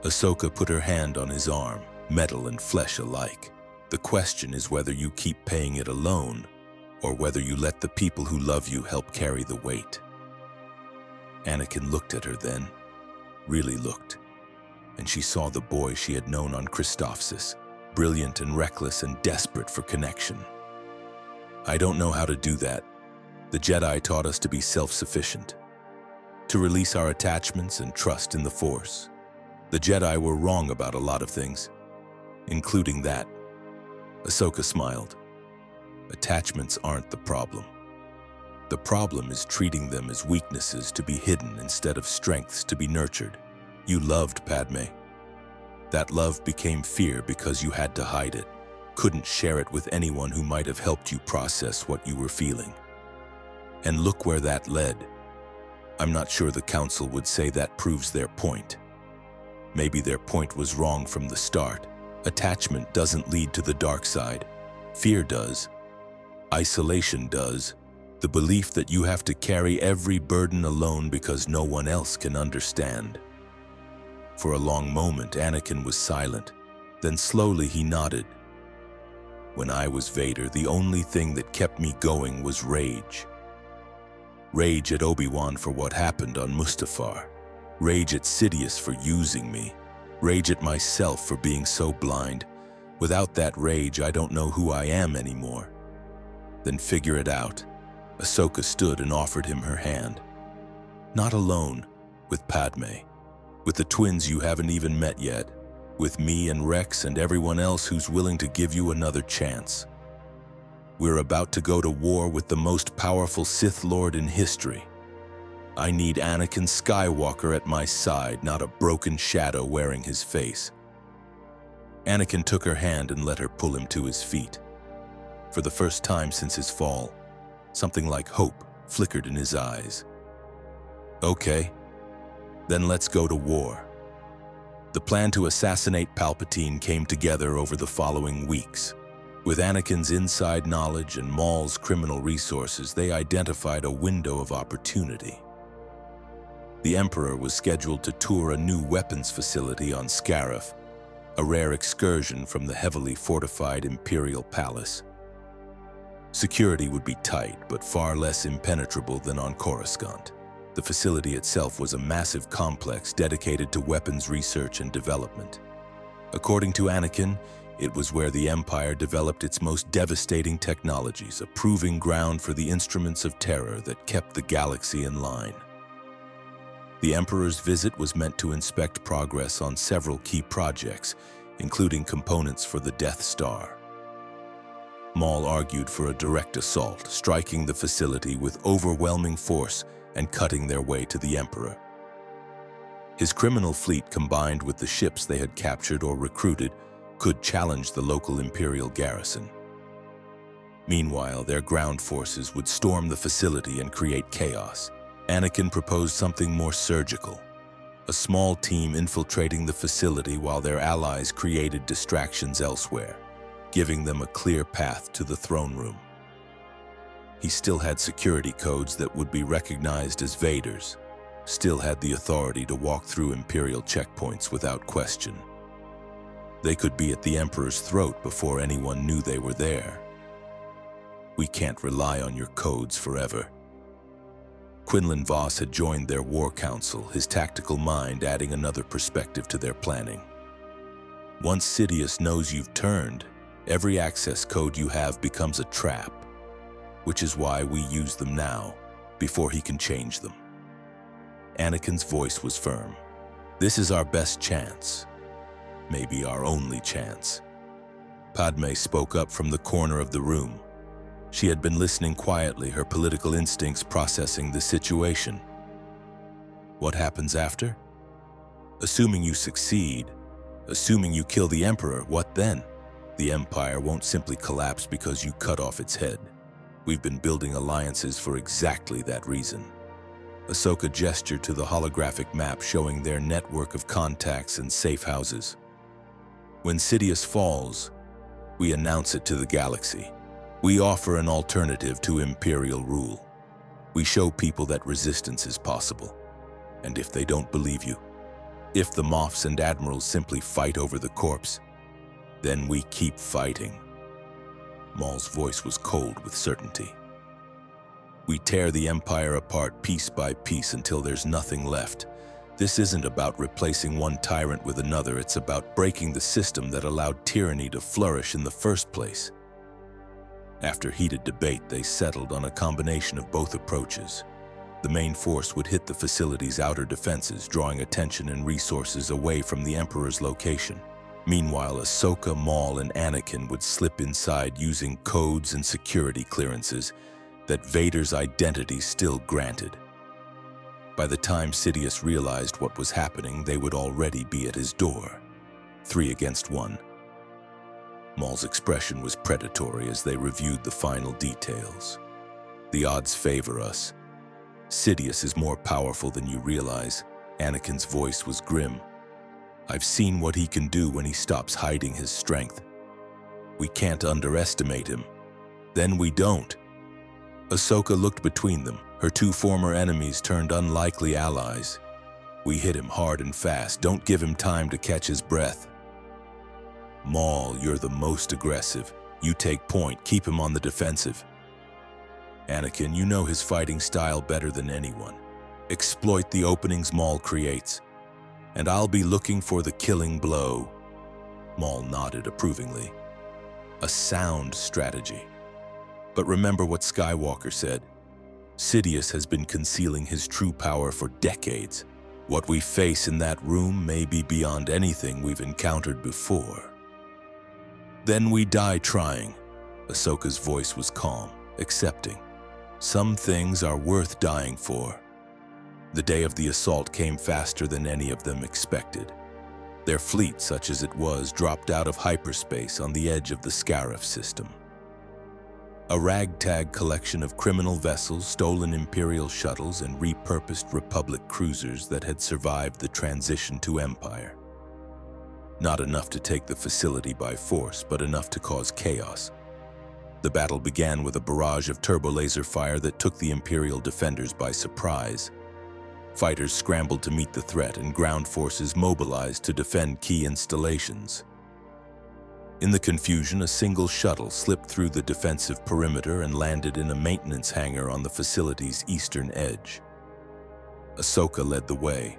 Ahsoka put her hand on his arm, metal and flesh alike. The question is whether you keep paying it alone, or whether you let the people who love you help carry the weight. Anakin looked at her then, really looked, and she saw the boy she had known on Christophsis, brilliant and reckless and desperate for connection. I don't know how to do that. The Jedi taught us to be self-sufficient, to release our attachments and trust in the Force. The Jedi were wrong about a lot of things, including that. Ahsoka smiled. Attachments aren't the problem. The problem is treating them as weaknesses to be hidden instead of strengths to be nurtured. You loved Padme. That love became fear because you had to hide it, couldn't share it with anyone who might have helped you process what you were feeling. And look where that led. I'm not sure the Council would say that proves their point. Maybe their point was wrong from the start. Attachment doesn't lead to the dark side. Fear does. Isolation does. The belief that you have to carry every burden alone because no one else can understand. For a long moment, Anakin was silent. Then slowly he nodded. When I was Vader, the only thing that kept me going was rage. Rage at Obi-Wan for what happened on Mustafar. Rage at Sidious for using me. Rage at myself for being so blind. Without that rage, I don't know who I am anymore. Then figure it out. Ahsoka stood and offered him her hand. Not alone, with Padme. With the twins you haven't even met yet. With me and Rex and everyone else who's willing to give you another chance. We're about to go to war with the most powerful Sith Lord in history. I need Anakin Skywalker at my side, not a broken shadow wearing his face. Anakin took her hand and let her pull him to his feet. For the first time since his fall, something like hope flickered in his eyes. Okay, then let's go to war. The plan to assassinate Palpatine came together over the following weeks. With Anakin's inside knowledge and Maul's criminal resources, they identified a window of opportunity. The Emperor was scheduled to tour a new weapons facility on Scarif, a rare excursion from the heavily fortified Imperial Palace. Security would be tight, but far less impenetrable than on Coruscant. The facility itself was a massive complex dedicated to weapons research and development. According to Anakin, it was where the Empire developed its most devastating technologies, a proving ground for the instruments of terror that kept the galaxy in line. The Emperor's visit was meant to inspect progress on several key projects, including components for the Death Star. Maul argued for a direct assault, striking the facility with overwhelming force and cutting their way to the Emperor. His criminal fleet, combined with the ships they had captured or recruited, could challenge the local Imperial garrison. Meanwhile, their ground forces would storm the facility and create chaos. Anakin proposed something more surgical, a small team infiltrating the facility while their allies created distractions elsewhere, giving them a clear path to the throne room. He still had security codes that would be recognized as Vader's, still had the authority to walk through Imperial checkpoints without question. They could be at the Emperor's throat before anyone knew they were there. We can't rely on your codes forever. Quinlan Voss had joined their war council, his tactical mind adding another perspective to their planning. Once Sidious knows you've turned, every access code you have becomes a trap, which is why we use them now, before he can change them. Anakin's voice was firm. This is our best chance. Maybe our only chance. Padme spoke up from the corner of the room. She had been listening quietly, her political instincts processing the situation. What happens after? Assuming you succeed, assuming you kill the Emperor, what then? The Empire won't simply collapse because you cut off its head. We've been building alliances for exactly that reason. Ahsoka gestured to the holographic map showing their network of contacts and safe houses. When Sidious falls, we announce it to the galaxy. We offer an alternative to Imperial rule. We show people that resistance is possible. And if they don't believe you, if the Moffs and Admirals simply fight over the corpse, then we keep fighting. Maul's voice was cold with certainty. We tear the Empire apart piece by piece until there's nothing left. This isn't about replacing one tyrant with another, it's about breaking the system that allowed tyranny to flourish in the first place. After heated debate, they settled on a combination of both approaches. The main force would hit the facility's outer defenses, drawing attention and resources away from the Emperor's location. Meanwhile, Ahsoka, Maul, and Anakin would slip inside using codes and security clearances that Vader's identity still granted. By the time Sidious realized what was happening, they would already be at his door, 3 against 1. Maul's expression was predatory as they reviewed the final details. The odds favor us. Sidious is more powerful than you realize. Anakin's voice was grim. I've seen what he can do when he stops hiding his strength. We can't underestimate him. Then we don't. Ahsoka looked between them. Her 2 former enemies turned unlikely allies. We hit him hard and fast. Don't give him time to catch his breath. Maul, you're the most aggressive. You take point. Keep him on the defensive. Anakin, you know his fighting style better than anyone. Exploit the openings Maul creates, and I'll be looking for the killing blow. Maul nodded approvingly. A sound strategy. But remember what Skywalker said. Sidious has been concealing his true power for decades. What we face in that room may be beyond anything we've encountered before. Then we die trying. Ahsoka's voice was calm, accepting. Some things are worth dying for. The day of the assault came faster than any of them expected. Their fleet, such as it was, dropped out of hyperspace on the edge of the Scarif system. A ragtag collection of criminal vessels, stolen Imperial shuttles, and repurposed Republic cruisers that had survived the transition to Empire. Not enough to take the facility by force, but enough to cause chaos. The battle began with a barrage of turbo-laser fire that took the Imperial defenders by surprise. Fighters scrambled to meet the threat, and ground forces mobilized to defend key installations. In the confusion, a single shuttle slipped through the defensive perimeter and landed in a maintenance hangar on the facility's eastern edge. Ahsoka led the way,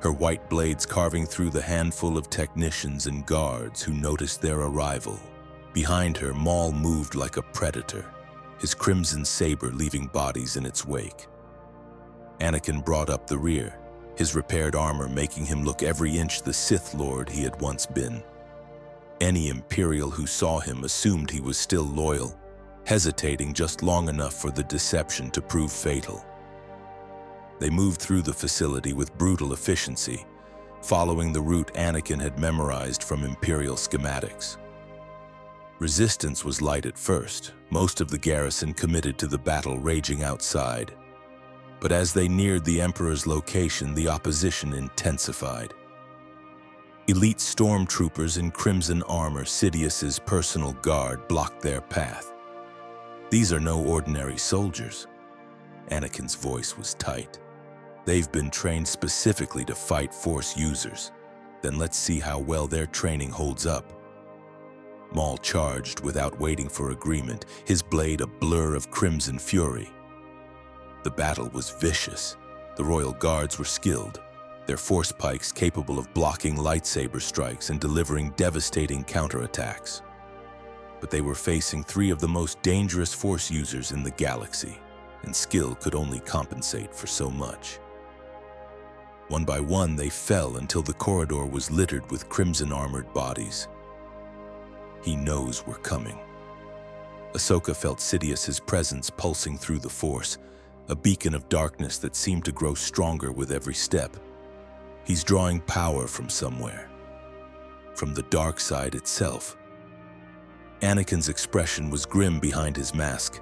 her white blades carving through the handful of technicians and guards who noticed their arrival. Behind her, Maul moved like a predator, his crimson saber leaving bodies in its wake. Anakin brought up the rear, his repaired armor making him look every inch the Sith Lord he had once been. Any Imperial who saw him assumed he was still loyal, hesitating just long enough for the deception to prove fatal. They moved through the facility with brutal efficiency, following the route Anakin had memorized from Imperial schematics. Resistance was light at first, most of the garrison committed to the battle raging outside. But as they neared the Emperor's location, the opposition intensified. Elite stormtroopers in crimson armor, Sidious's personal guard, blocked their path. These are no ordinary soldiers. Anakin's voice was tight. They've been trained specifically to fight Force users. Then let's see how well their training holds up. Maul charged without waiting for agreement, his blade a blur of crimson fury. The battle was vicious. The Royal Guards were skilled, their force pikes capable of blocking lightsaber strikes and delivering devastating counterattacks. But they were facing 3 of the most dangerous Force users in the galaxy, and skill could only compensate for so much. One by one, they fell until the corridor was littered with crimson-armored bodies. He knows we're coming. Ahsoka felt Sidious's presence pulsing through the Force, a beacon of darkness that seemed to grow stronger with every step. He's drawing power from somewhere, from the dark side itself. Anakin's expression was grim behind his mask.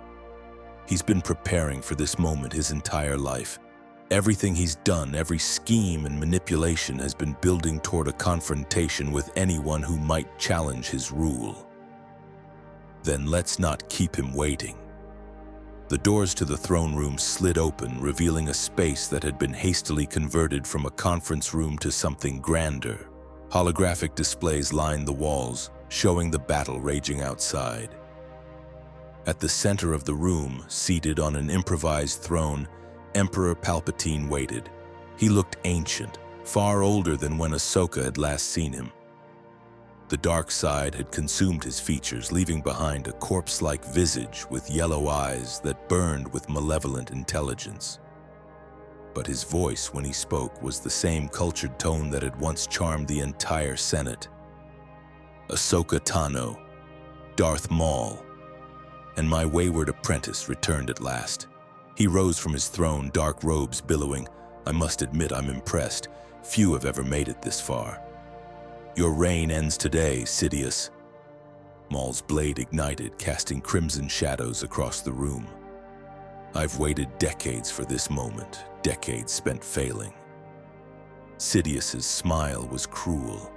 He's been preparing for this moment his entire life. Everything he's done, every scheme and manipulation has been building toward a confrontation with anyone who might challenge his rule. Then let's not keep him waiting. The doors to the throne room slid open, revealing a space that had been hastily converted from a conference room to something grander. Holographic displays lined the walls, showing the battle raging outside. At the center of the room, seated on an improvised throne, Emperor Palpatine waited. He looked ancient, far older than when Ahsoka had last seen him. The dark side had consumed his features, leaving behind a corpse-like visage with yellow eyes that burned with malevolent intelligence. But his voice, when he spoke, was the same cultured tone that had once charmed the entire Senate. Ahsoka Tano, Darth Maul, and my wayward apprentice returned at last. He rose from his throne, dark robes billowing. I must admit I'm impressed. Few have ever made it this far. Your reign ends today, Sidious. Maul's blade ignited, casting crimson shadows across the room. I've waited decades for this moment, decades spent failing. Sidious's smile was cruel.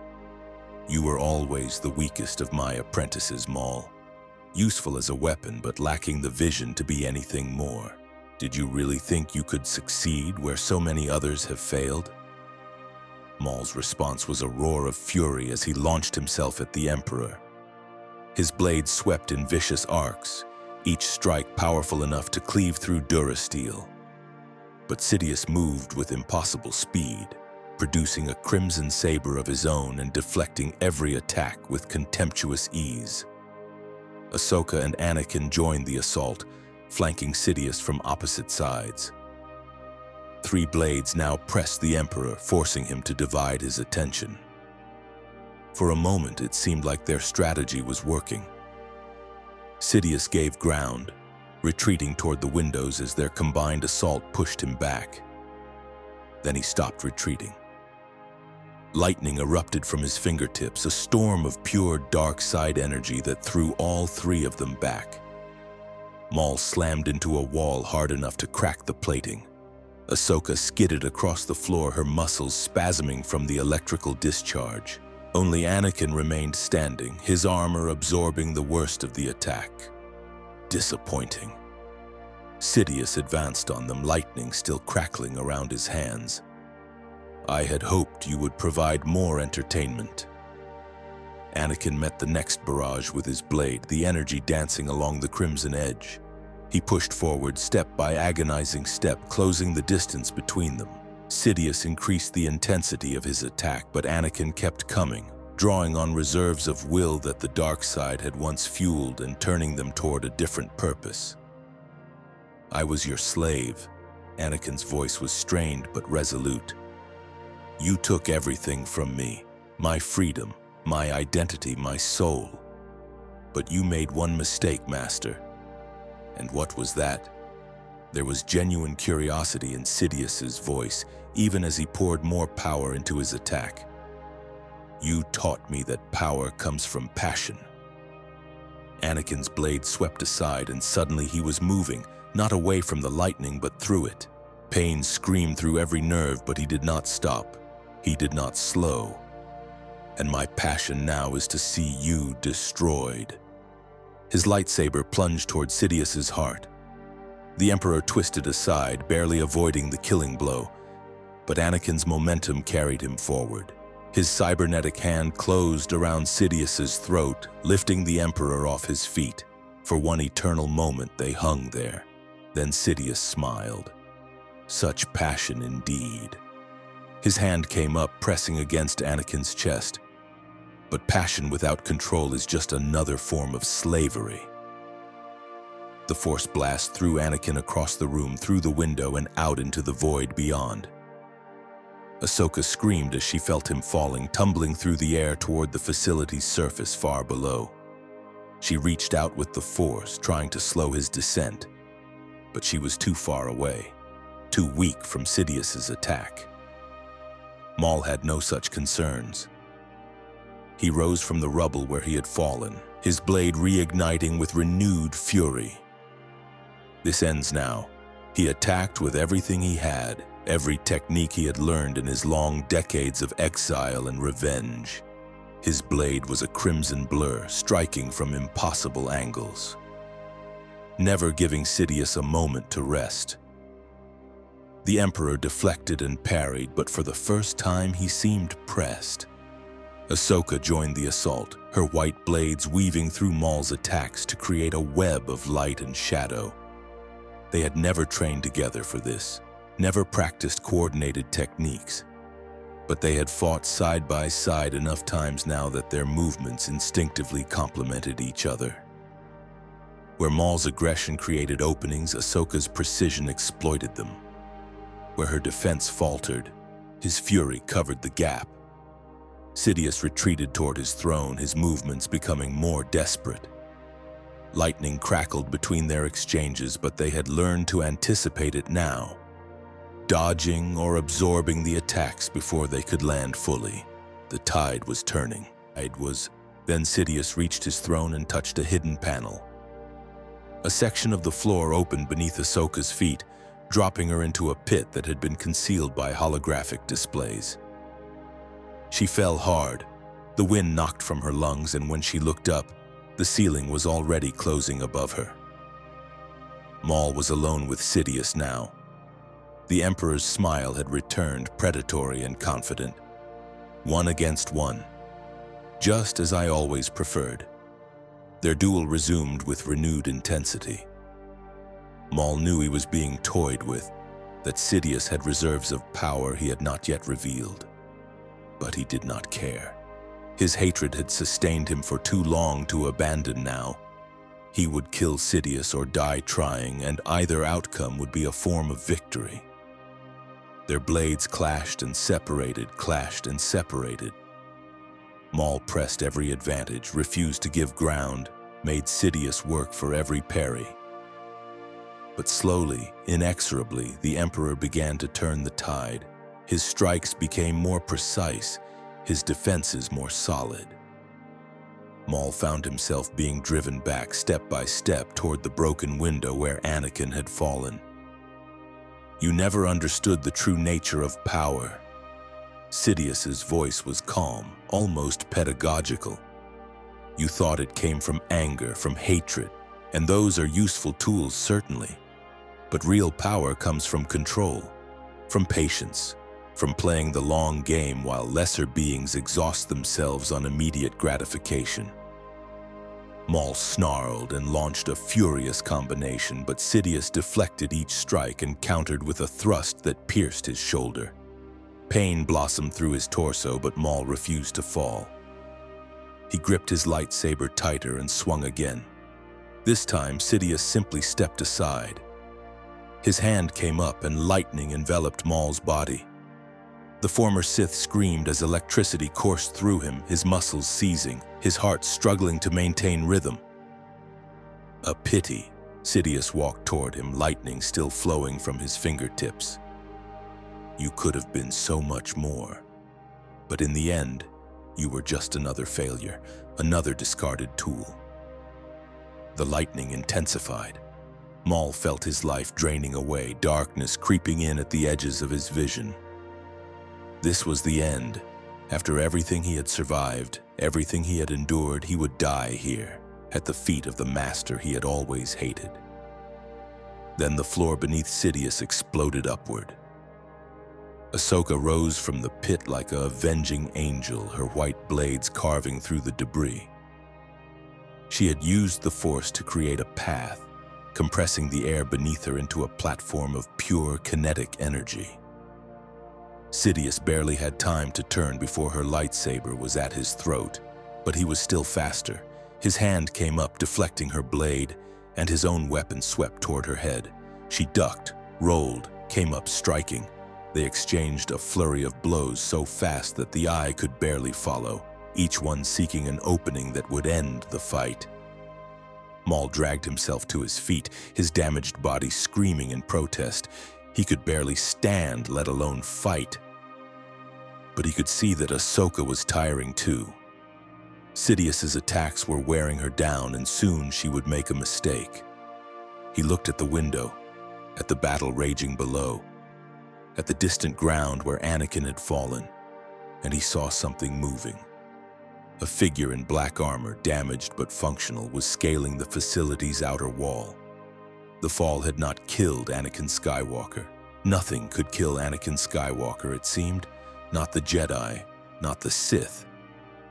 You were always the weakest of my apprentices, Maul. Useful as a weapon, but lacking the vision to be anything more. Did you really think you could succeed where so many others have failed? Maul's response was a roar of fury as he launched himself at the Emperor. His blade swept in vicious arcs, each strike powerful enough to cleave through durasteel. But Sidious moved with impossible speed, producing a crimson saber of his own and deflecting every attack with contemptuous ease. Ahsoka and Anakin joined the assault, flanking Sidious from opposite sides. Three blades now pressed the Emperor, forcing him to divide his attention. For a moment, it seemed like their strategy was working. Sidious gave ground, retreating toward the windows as their combined assault pushed him back. Then he stopped retreating. Lightning erupted from his fingertips, a storm of pure dark side energy that threw all three of them back. Maul slammed into a wall hard enough to crack the plating. Ahsoka skidded across the floor, her muscles spasming from the electrical discharge. Only Anakin remained standing, his armor absorbing the worst of the attack. Disappointing. Sidious advanced on them, lightning still crackling around his hands. I had hoped you would provide more entertainment. Anakin met the next barrage with his blade, the energy dancing along the crimson edge. He pushed forward step by agonizing step, closing the distance between them. Sidious increased the intensity of his attack, but Anakin kept coming, drawing on reserves of will that the dark side had once fueled and turning them toward a different purpose. I was your slave. Anakin's voice was strained but resolute. You took everything from me, my freedom, my identity, my soul. But you made one mistake, Master. And what was that? There was genuine curiosity in Sidious's voice, even as he poured more power into his attack. You taught me that power comes from passion. Anakin's blade swept aside, and suddenly he was moving, not away from the lightning, but through it. Pain screamed through every nerve, but he did not stop. He did not slow. And my passion now is to see you destroyed. His lightsaber plunged toward Sidious's heart. The Emperor twisted aside, barely avoiding the killing blow, but Anakin's momentum carried him forward. His cybernetic hand closed around Sidious's throat, lifting the Emperor off his feet. For one eternal moment they hung there. Then Sidious smiled. Such passion indeed. His hand came up, pressing against Anakin's chest. But passion without control is just another form of slavery. The Force blast threw Anakin across the room, through the window, and out into the void beyond. Ahsoka screamed as she felt him falling, tumbling through the air toward the facility's surface far below. She reached out with the Force, trying to slow his descent, but she was too far away, too weak from Sidious's attack. Maul had no such concerns. He rose from the rubble where he had fallen, his blade reigniting with renewed fury. This ends now. He attacked with everything he had, every technique he had learned in his long decades of exile and revenge. His blade was a crimson blur, striking from impossible angles, never giving Sidious a moment to rest. The Emperor deflected and parried, but for the first time he seemed pressed. Ahsoka joined the assault, her white blades weaving through Maul's attacks to create a web of light and shadow. They had never trained together for this, never practiced coordinated techniques, but they had fought side by side enough times now that their movements instinctively complemented each other. Where Maul's aggression created openings, Ahsoka's precision exploited them. Where her defense faltered, his fury covered the gap. Sidious retreated toward his throne, his movements becoming more desperate. Lightning crackled between their exchanges, but they had learned to anticipate it now, dodging or absorbing the attacks before they could land fully. The tide was turning. Then Sidious reached his throne and touched a hidden panel. A section of the floor opened beneath Ahsoka's feet, dropping her into a pit that had been concealed by holographic displays. She fell hard. The wind knocked from her lungs, and when she looked up, the ceiling was already closing above her. Maul was alone with Sidious now. The Emperor's smile had returned, predatory and confident. One against one, just as I always preferred. Their duel resumed with renewed intensity. Maul knew he was being toyed with, that Sidious had reserves of power he had not yet revealed. But he did not care. His hatred had sustained him for too long to abandon now. He would kill Sidious or die trying, and either outcome would be a form of victory. Their blades clashed and separated, clashed and separated. Maul pressed every advantage, refused to give ground, made Sidious work for every parry. But slowly, inexorably, the Emperor began to turn the tide. His strikes became more precise, his defenses more solid. Maul found himself being driven back step by step toward the broken window where Anakin had fallen. You never understood the true nature of power. Sidious's voice was calm, almost pedagogical. You thought it came from anger, from hatred, and those are useful tools, certainly. But real power comes from control, from patience, from playing the long game while lesser beings exhaust themselves on immediate gratification. Maul snarled and launched a furious combination, but Sidious deflected each strike and countered with a thrust that pierced his shoulder. Pain blossomed through his torso, but Maul refused to fall. He gripped his lightsaber tighter and swung again. This time, Sidious simply stepped aside. His hand came up and lightning enveloped Maul's body. The former Sith screamed as electricity coursed through him, his muscles seizing, his heart struggling to maintain rhythm. A pity. Sidious walked toward him, lightning still flowing from his fingertips. You could have been so much more. But in the end, you were just another failure, another discarded tool. The lightning intensified. Maul felt his life draining away, darkness creeping in at the edges of his vision. This was the end. After everything he had survived, everything he had endured, he would die here, at the feet of the master he had always hated. Then the floor beneath Sidious exploded upward. Ahsoka rose from the pit like a avenging angel, her white blades carving through the debris. She had used the Force to create a path, compressing the air beneath her into a platform of pure kinetic energy. Sidious barely had time to turn before her lightsaber was at his throat, but he was still faster. His hand came up, deflecting her blade, and his own weapon swept toward her head. She ducked, rolled, came up striking. They exchanged a flurry of blows so fast that the eye could barely follow, each one seeking an opening that would end the fight. Maul dragged himself to his feet, his damaged body screaming in protest. He could barely stand, let alone fight. But he could see that Ahsoka was tiring too. Sidious's attacks were wearing her down, and soon she would make a mistake. He looked at the window, at the battle raging below. at the distant ground where Anakin had fallen, and he saw something moving. A figure in black armor, damaged but functional, was scaling the facility's outer wall. The fall had not killed Anakin Skywalker. Nothing could kill Anakin Skywalker, it seemed. Not the Jedi, not the Sith,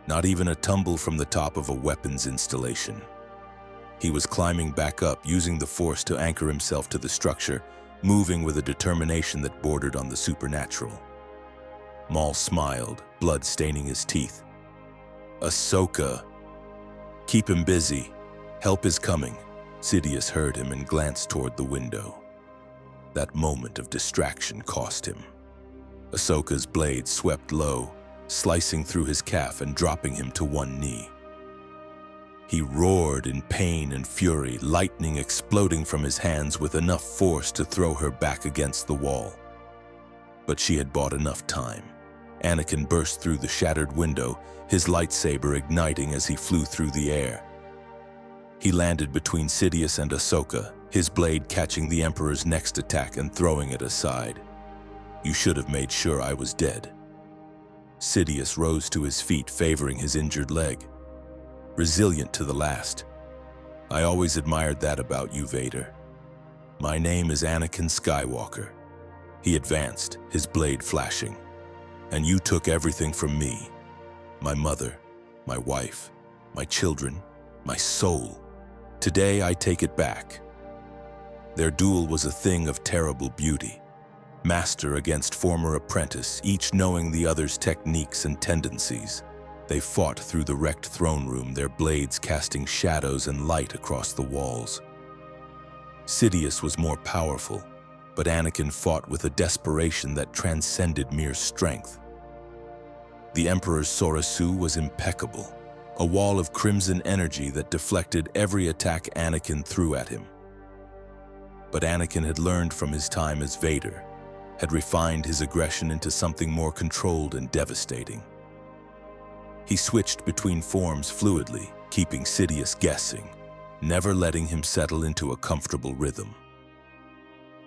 not even a tumble from the top of a weapons installation. He was climbing back up, using the Force to anchor himself to the structure, moving with a determination that bordered on the supernatural. Maul smiled, blood staining his teeth. "Ahsoka! Keep him busy. Help is coming." Sidious heard him and glanced toward the window. That moment of distraction cost him. Ahsoka's blade swept low, slicing through his calf and dropping him to one knee. He roared in pain and fury, lightning exploding from his hands with enough force to throw her back against the wall. But she had bought enough time. Anakin burst through the shattered window, his lightsaber igniting as he flew through the air. He landed between Sidious and Ahsoka, his blade catching the Emperor's next attack and throwing it aside. "You should have made sure I was dead." Sidious rose to his feet, favoring his injured leg. "Resilient to the last. I always admired that about you, Vader. My name is Anakin Skywalker." He advanced, his blade flashing. "And you took everything from me. My mother, my wife, my children, my soul. Today I take it back." Their duel was a thing of terrible beauty. Master against former apprentice, each knowing the other's techniques and tendencies. They fought through the wrecked throne room, their blades casting shadows and light across the walls. Sidious was more powerful, but Anakin fought with a desperation that transcended mere strength. The Emperor's Sorasu was impeccable, a wall of crimson energy that deflected every attack Anakin threw at him. But Anakin had learned from his time as Vader, had refined his aggression into something more controlled and devastating. He switched between forms fluidly, keeping Sidious guessing, never letting him settle into a comfortable rhythm.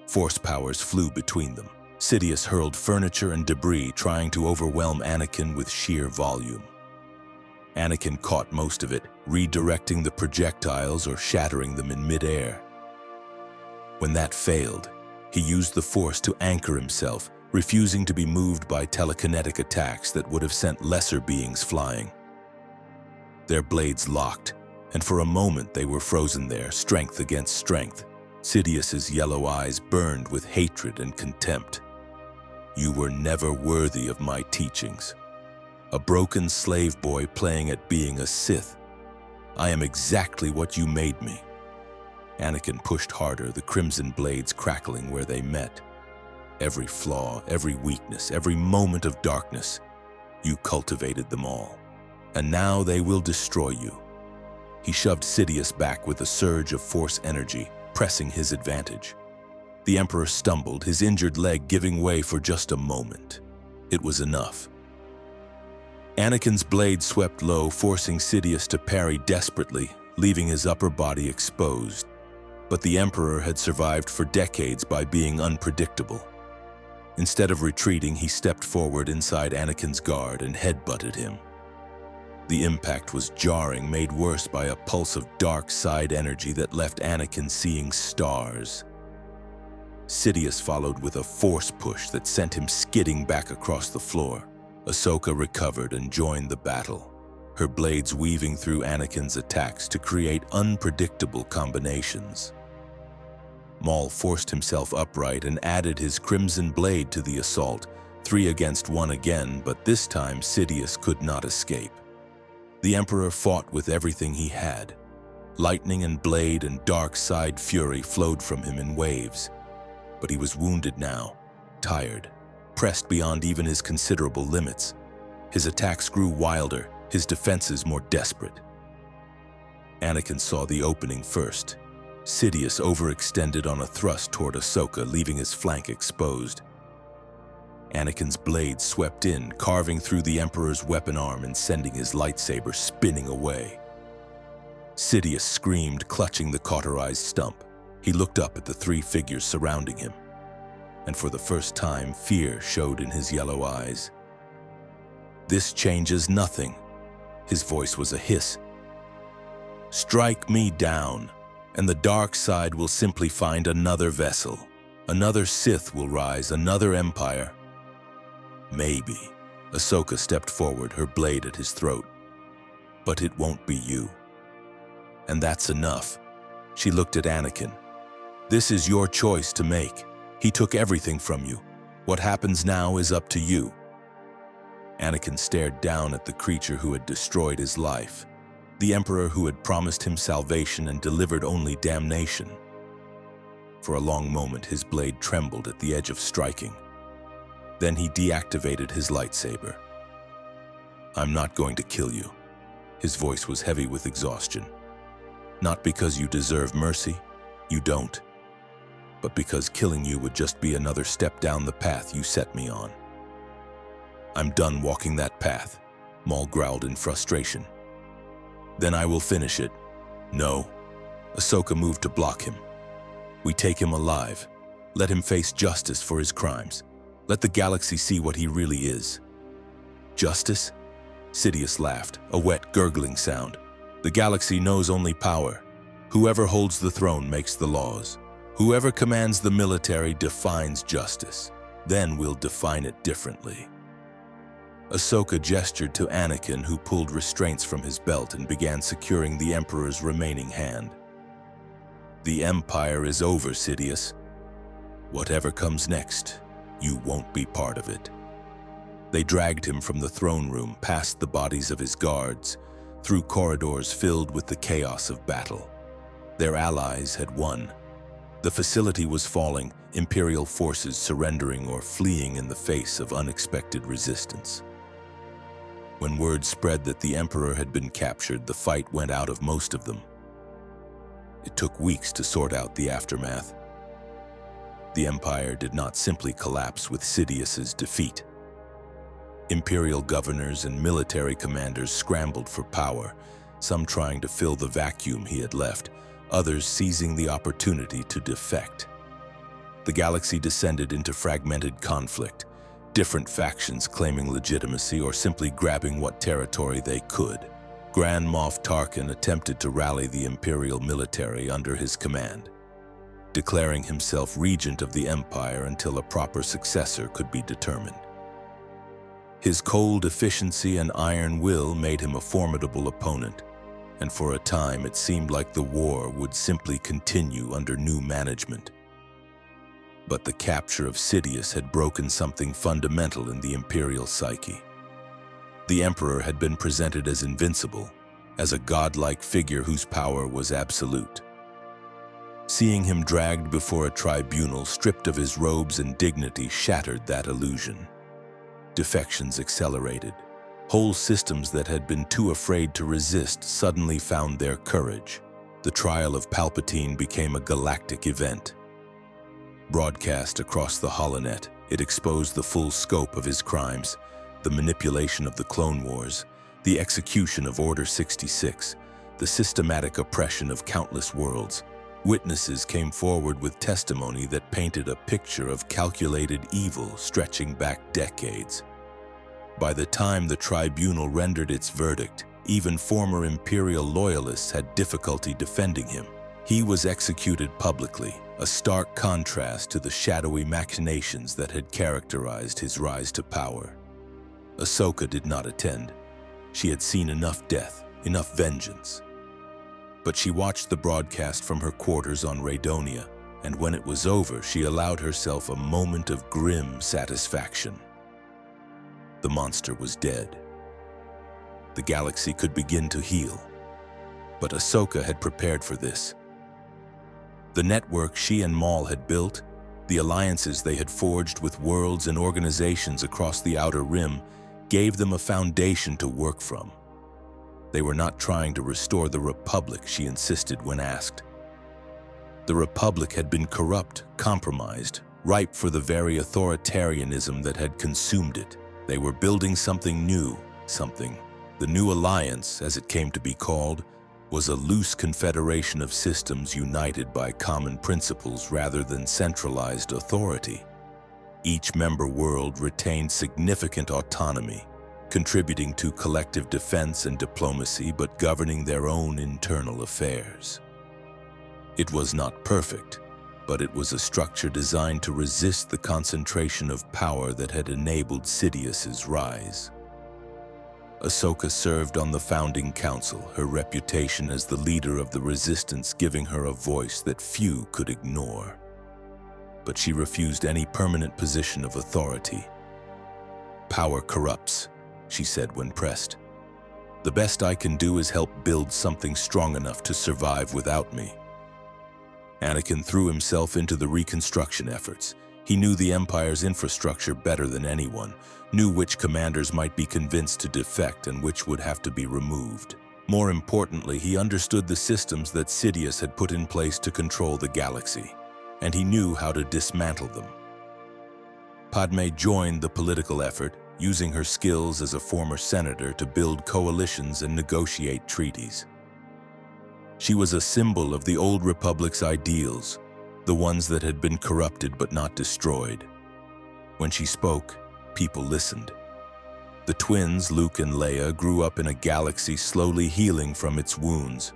Force powers flew between them. Sidious hurled furniture and debris, trying to overwhelm Anakin with sheer volume. Anakin caught most of it, redirecting the projectiles or shattering them in midair. When that failed, he used the Force to anchor himself, refusing to be moved by telekinetic attacks that would have sent lesser beings flying. Their blades locked, and for a moment they were frozen there, strength against strength. Sidious's yellow eyes burned with hatred and contempt. "You were never worthy of my teachings. A broken slave boy playing at being a Sith. I am exactly what you made me." Anakin pushed harder, the crimson blades crackling where they met. Every flaw, every weakness, every moment of darkness, you cultivated them all. And now they will destroy you. He shoved Sidious back with a surge of Force energy, pressing his advantage. The Emperor stumbled, his injured leg giving way for just a moment. It was enough. Anakin's blade swept low, forcing Sidious to parry desperately, leaving his upper body exposed. But the Emperor had survived for decades by being unpredictable. Instead of retreating, he stepped forward inside Anakin's guard and headbutted him. The impact was jarring, made worse by a pulse of dark side energy that left Anakin seeing stars. Sidious followed with a Force push that sent him skidding back across the floor. Ahsoka recovered and joined the battle, her blades weaving through Anakin's attacks to create unpredictable combinations. Maul forced himself upright and added his crimson blade to the assault, 3 against 1 again, but this time Sidious could not escape. The Emperor fought with everything he had. Lightning and blade and dark side fury flowed from him in waves. But he was wounded now, tired, pressed beyond even his considerable limits. His attacks grew wilder, his defenses more desperate. Anakin saw the opening first. Sidious overextended on a thrust toward Ahsoka, leaving his flank exposed. Anakin's blade swept in, carving through the Emperor's weapon arm and sending his lightsaber spinning away. Sidious screamed, clutching the cauterized stump. He looked up at the 3 figures surrounding him. and for the first time, fear showed in his yellow eyes. "This changes nothing." His voice was a hiss. "Strike me down, and the dark side will simply find another vessel. Another Sith will rise, another empire." "Maybe." Ahsoka stepped forward, her blade at his throat. "But it won't be you. And that's enough." She looked at Anakin. "This is your choice to make. He took everything from you. What happens now is up to you." Anakin stared down at the creature who had destroyed his life, the Emperor who had promised him salvation and delivered only damnation. For a long moment, his blade trembled at the edge of striking. Then he deactivated his lightsaber. "I'm not going to kill you." His voice was heavy with exhaustion. "Not because you deserve mercy, you don't, but because killing you would just be another step down the path you set me on." "I'm done walking that path," Maul growled in frustration. "Then I will finish it." "No." Ahsoka moved to block him. "We take him alive. Let him face justice for his crimes. Let the galaxy see what he really is." "Justice?" Sidious laughed, a wet, gurgling sound. "The galaxy knows only power. Whoever holds the throne makes the laws. Whoever commands the military defines justice. Then we'll define it differently." Ahsoka gestured to Anakin, who pulled restraints from his belt and began securing the Emperor's remaining hand. "The Empire is over, Sidious. Whatever comes next, you won't be part of it." They dragged him from the throne room, past the bodies of his guards, through corridors filled with the chaos of battle. Their allies had won. The facility was falling, Imperial forces surrendering or fleeing in the face of unexpected resistance. When word spread that the Emperor had been captured, the fight went out of most of them. It took weeks to sort out the aftermath. The Empire did not simply collapse with Sidious's defeat. Imperial governors and military commanders scrambled for power, some trying to fill the vacuum he had left, others seizing the opportunity to defect. The galaxy descended into fragmented conflict, different factions claiming legitimacy or simply grabbing what territory they could. Grand Moff Tarkin attempted to rally the Imperial military under his command, declaring himself regent of the Empire until a proper successor could be determined. His cold efficiency and iron will made him a formidable opponent, and for a time it seemed like the war would simply continue under new management. But the capture of Sidious had broken something fundamental in the Imperial psyche. The Emperor had been presented as invincible, as a godlike figure whose power was absolute. Seeing him dragged before a tribunal stripped of his robes and dignity shattered that illusion. Defections accelerated. Whole systems that had been too afraid to resist suddenly found their courage. The trial of Palpatine became a galactic event. Broadcast across the holonet, it exposed the full scope of his crimes, the manipulation of the Clone Wars, the execution of Order 66, the systematic oppression of countless worlds. Witnesses came forward with testimony that painted a picture of calculated evil stretching back decades. By the time the tribunal rendered its verdict, even former Imperial loyalists had difficulty defending him. He was executed publicly, a stark contrast to the shadowy machinations that had characterized his rise to power. Ahsoka did not attend. She had seen enough death, enough vengeance. But she watched the broadcast from her quarters on Raydonia, and when it was over, she allowed herself a moment of grim satisfaction. The monster was dead. The galaxy could begin to heal. But Ahsoka had prepared for this. The network she and Maul had built, the alliances they had forged with worlds and organizations across the Outer Rim, gave them a foundation to work from. They were not trying to restore the Republic, she insisted when asked. The Republic had been corrupt, compromised, ripe for the very authoritarianism that had consumed it. They were building something new, something. The new alliance, as it came to be called, was a loose confederation of systems united by common principles rather than centralized authority. Each member world retained significant autonomy, contributing to collective defense and diplomacy but governing their own internal affairs. It was not perfect, but it was a structure designed to resist the concentration of power that had enabled Sidious's rise. Ahsoka served on the founding council, her reputation as the leader of the resistance giving her a voice that few could ignore. But she refused any permanent position of authority. "Power corrupts," she said when pressed. "The best I can do is help build something strong enough to survive without me." Anakin threw himself into the reconstruction efforts. He knew the Empire's infrastructure better than anyone, knew which commanders might be convinced to defect and which would have to be removed. More importantly, he understood the systems that Sidious had put in place to control the galaxy, and he knew how to dismantle them. Padme joined the political effort, using her skills as a former senator to build coalitions and negotiate treaties. She was a symbol of the old Republic's ideals, the ones that had been corrupted but not destroyed. When she spoke, people listened. The twins, Luke and Leia, grew up in a galaxy slowly healing from its wounds.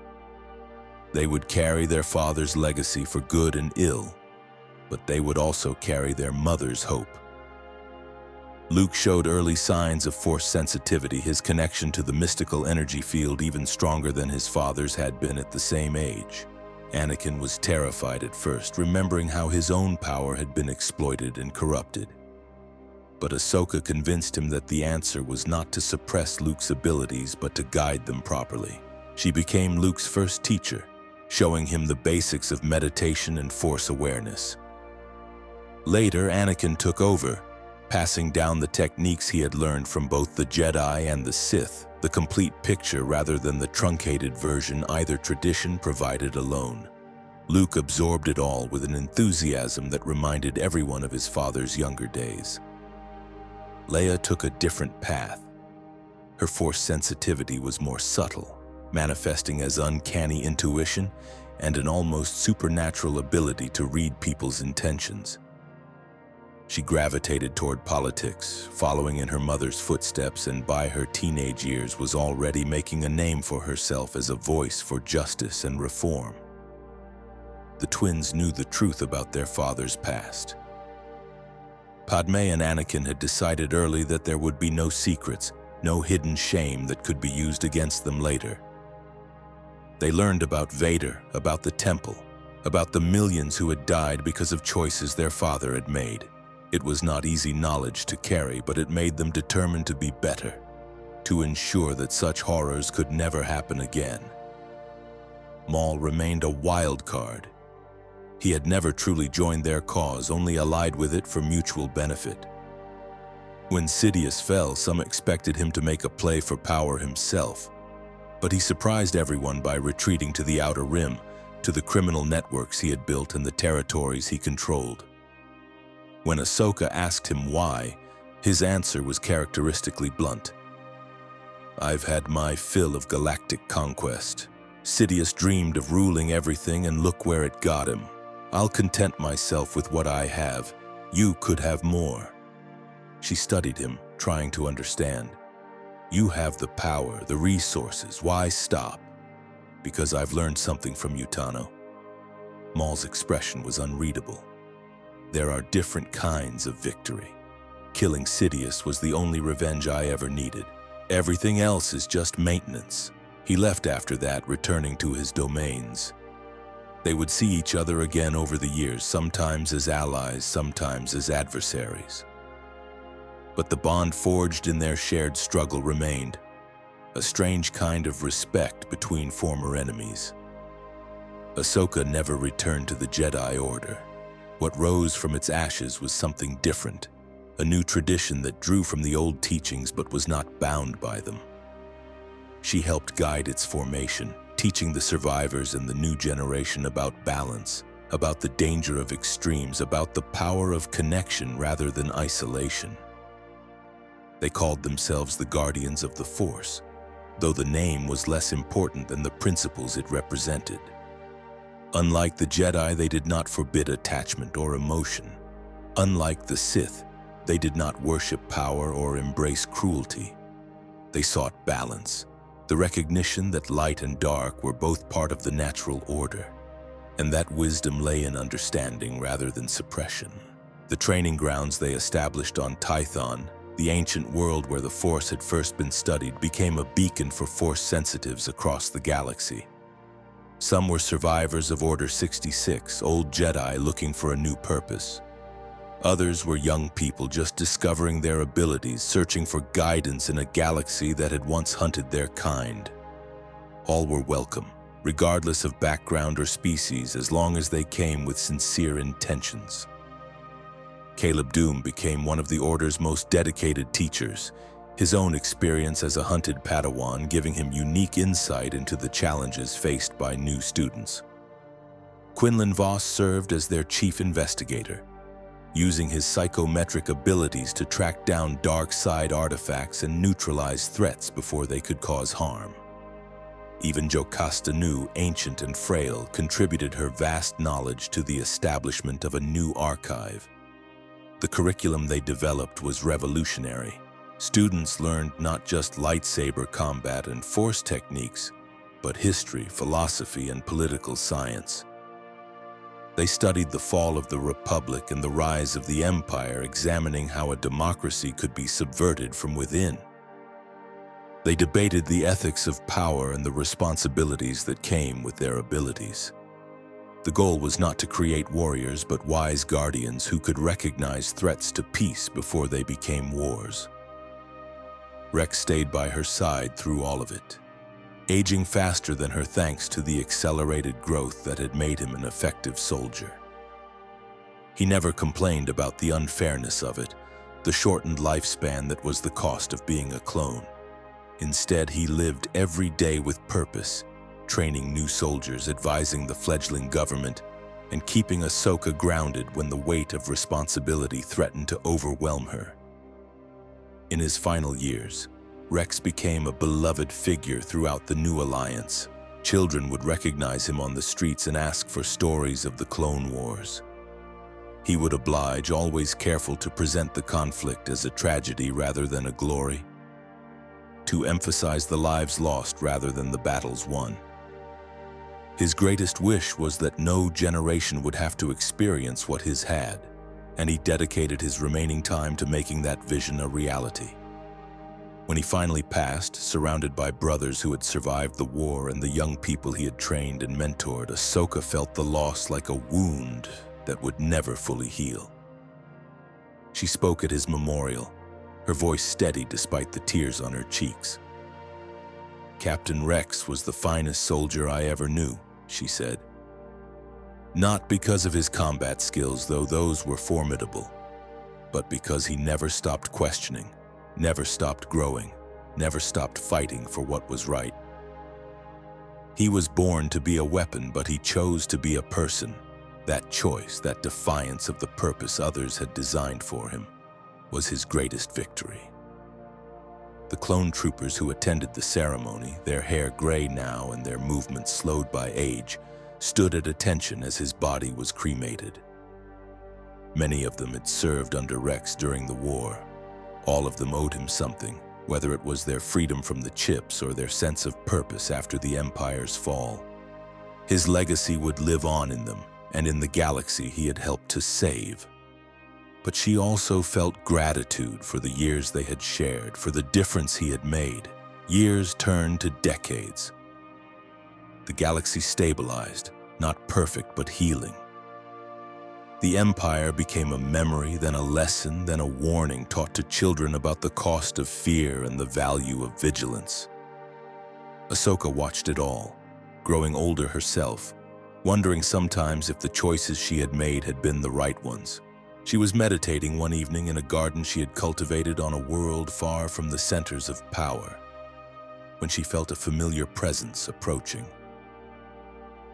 They would carry their father's legacy for good and ill, but they would also carry their mother's hope. Luke showed early signs of Force sensitivity, his connection to the mystical energy field even stronger than his father's had been at the same age. Anakin was terrified at first, remembering how his own power had been exploited and corrupted. But Ahsoka convinced him that the answer was not to suppress Luke's abilities but to guide them properly. She became Luke's first teacher, showing him the basics of meditation and Force awareness. Later, Anakin took over, passing down the techniques he had learned from both the Jedi and the Sith, the complete picture rather than the truncated version either tradition provided alone. Luke absorbed it all with an enthusiasm that reminded everyone of his father's younger days. Leia took a different path. Her Force sensitivity was more subtle, manifesting as uncanny intuition and an almost supernatural ability to read people's intentions. She gravitated toward politics, following in her mother's footsteps, and by her teenage years was already making a name for herself as a voice for justice and reform. The twins knew the truth about their father's past. Padme and Anakin had decided early that there would be no secrets, no hidden shame that could be used against them later. They learned about Vader, about the Temple, about the millions who had died because of choices their father had made. It was not easy knowledge to carry, but it made them determined to be better, to ensure that such horrors could never happen again. Maul remained a wild card. He had never truly joined their cause, only allied with it for mutual benefit. When Sidious fell, some expected him to make a play for power himself, but he surprised everyone by retreating to the Outer Rim, to the criminal networks he had built and the territories he controlled. When Ahsoka asked him why, his answer was characteristically blunt. "I've had my fill of galactic conquest. Sidious dreamed of ruling everything, and look where it got him. I'll content myself with what I have. You could have more." She studied him, trying to understand. "You have the power, the resources. Why stop?" "Because I've learned something from you, Tano." Maul's expression was unreadable. "There are different kinds of victory. Killing Sidious was the only revenge I ever needed. Everything else is just maintenance." He left after that, returning to his domains. They would see each other again over the years, sometimes as allies, sometimes as adversaries. But the bond forged in their shared struggle remained, a strange kind of respect between former enemies. Ahsoka never returned to the Jedi Order. What rose from its ashes was something different, a new tradition that drew from the old teachings but was not bound by them. She helped guide its formation, teaching the survivors and the new generation about balance, about the danger of extremes, about the power of connection rather than isolation. They called themselves the Guardians of the Force, though the name was less important than the principles it represented. Unlike the Jedi, they did not forbid attachment or emotion. Unlike the Sith, they did not worship power or embrace cruelty. They sought balance, the recognition that light and dark were both part of the natural order, and that wisdom lay in understanding rather than suppression. The training grounds they established on Tython, the ancient world where the Force had first been studied, became a beacon for Force sensitives across the galaxy. Some were survivors of Order 66, old Jedi looking for a new purpose. Others were young people just discovering their abilities, searching for guidance in a galaxy that had once hunted their kind. All were welcome, regardless of background or species, as long as they came with sincere intentions. Caleb Doom became one of the Order's most dedicated teachers, his own experience as a hunted Padawan giving him unique insight into the challenges faced by new students. Quinlan Voss served as their chief investigator, using his psychometric abilities to track down dark side artifacts and neutralize threats before they could cause harm. Even Jocasta Nu, ancient and frail, contributed her vast knowledge to the establishment of a new archive. The curriculum they developed was revolutionary. Students learned not just lightsaber combat and force techniques, but history, philosophy, and political science. They studied the fall of the Republic and the rise of the Empire, examining how a democracy could be subverted from within. They debated the ethics of power and the responsibilities that came with their abilities. The goal was not to create warriors, but wise guardians who could recognize threats to peace before they became wars. Rex stayed by her side through all of it, aging faster than her thanks to the accelerated growth that had made him an effective soldier. He never complained about the unfairness of it, the shortened lifespan that was the cost of being a clone. Instead, he lived every day with purpose, training new soldiers, advising the fledgling government, and keeping Ahsoka grounded when the weight of responsibility threatened to overwhelm her. In his final years, Rex became a beloved figure throughout the New Alliance. Children would recognize him on the streets and ask for stories of the Clone Wars. He would oblige, always careful to present the conflict as a tragedy rather than a glory, to emphasize the lives lost rather than the battles won. His greatest wish was that no generation would have to experience what his had, and he dedicated his remaining time to making that vision a reality. When he finally passed, surrounded by brothers who had survived the war and the young people he had trained and mentored, Ahsoka felt the loss like a wound that would never fully heal. She spoke at his memorial, her voice steady despite the tears on her cheeks. "Captain Rex was the finest soldier I ever knew," she said. "Not because of his combat skills, though those were formidable, but because he never stopped questioning, never stopped growing, never stopped fighting for what was right. He was born to be a weapon, but he chose to be a person. That choice, that defiance of the purpose others had designed for him, was his greatest victory." The clone troopers who attended the ceremony, their hair gray now and their movements slowed by age, stood at attention as his body was cremated. Many of them had served under Rex during the war. All of them owed him something, whether it was their freedom from the chips or their sense of purpose after the Empire's fall. His legacy would live on in them, and in the galaxy he had helped to save. But she also felt gratitude for the years they had shared, for the difference he had made. Years turned to decades. The galaxy stabilized, not perfect but healing. The Empire became a memory, then a lesson, then a warning taught to children about the cost of fear and the value of vigilance. Ahsoka watched it all, growing older herself, wondering sometimes if the choices she had made had been the right ones. She was meditating one evening in a garden she had cultivated on a world far from the centers of power, when she felt a familiar presence approaching.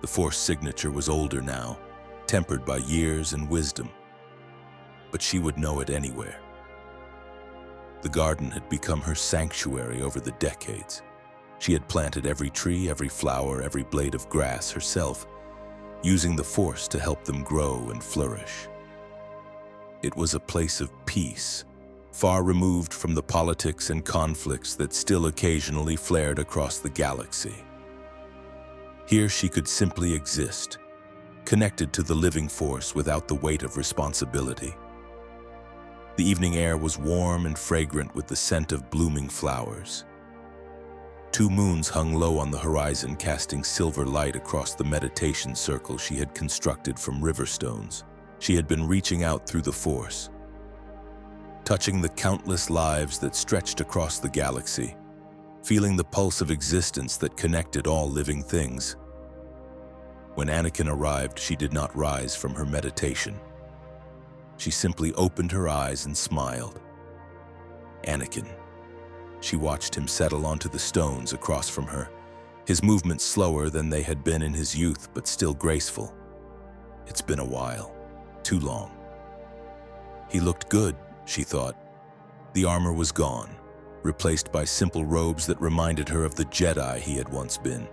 The Force signature was older now, tempered by years and wisdom, but she would know it anywhere. The garden had become her sanctuary over the decades. She had planted every tree, every flower, every blade of grass herself, using the Force to help them grow and flourish. It was a place of peace, far removed from the politics and conflicts that still occasionally flared across the galaxy. Here she could simply exist, connected to the living force without the weight of responsibility. The evening air was warm and fragrant with the scent of blooming flowers. 2 moons hung low on the horizon, casting silver light across the meditation circle she had constructed from river stones. She had been reaching out through the Force, touching the countless lives that stretched across the galaxy, feeling the pulse of existence that connected all living things. When Anakin arrived, she did not rise from her meditation. She simply opened her eyes and smiled. Anakin. She watched him settle onto the stones across from her, his movements slower than they had been in his youth, but still graceful. It's been a while. Too long. He looked good, she thought. The armor was gone, replaced by simple robes that reminded her of the Jedi he had once been.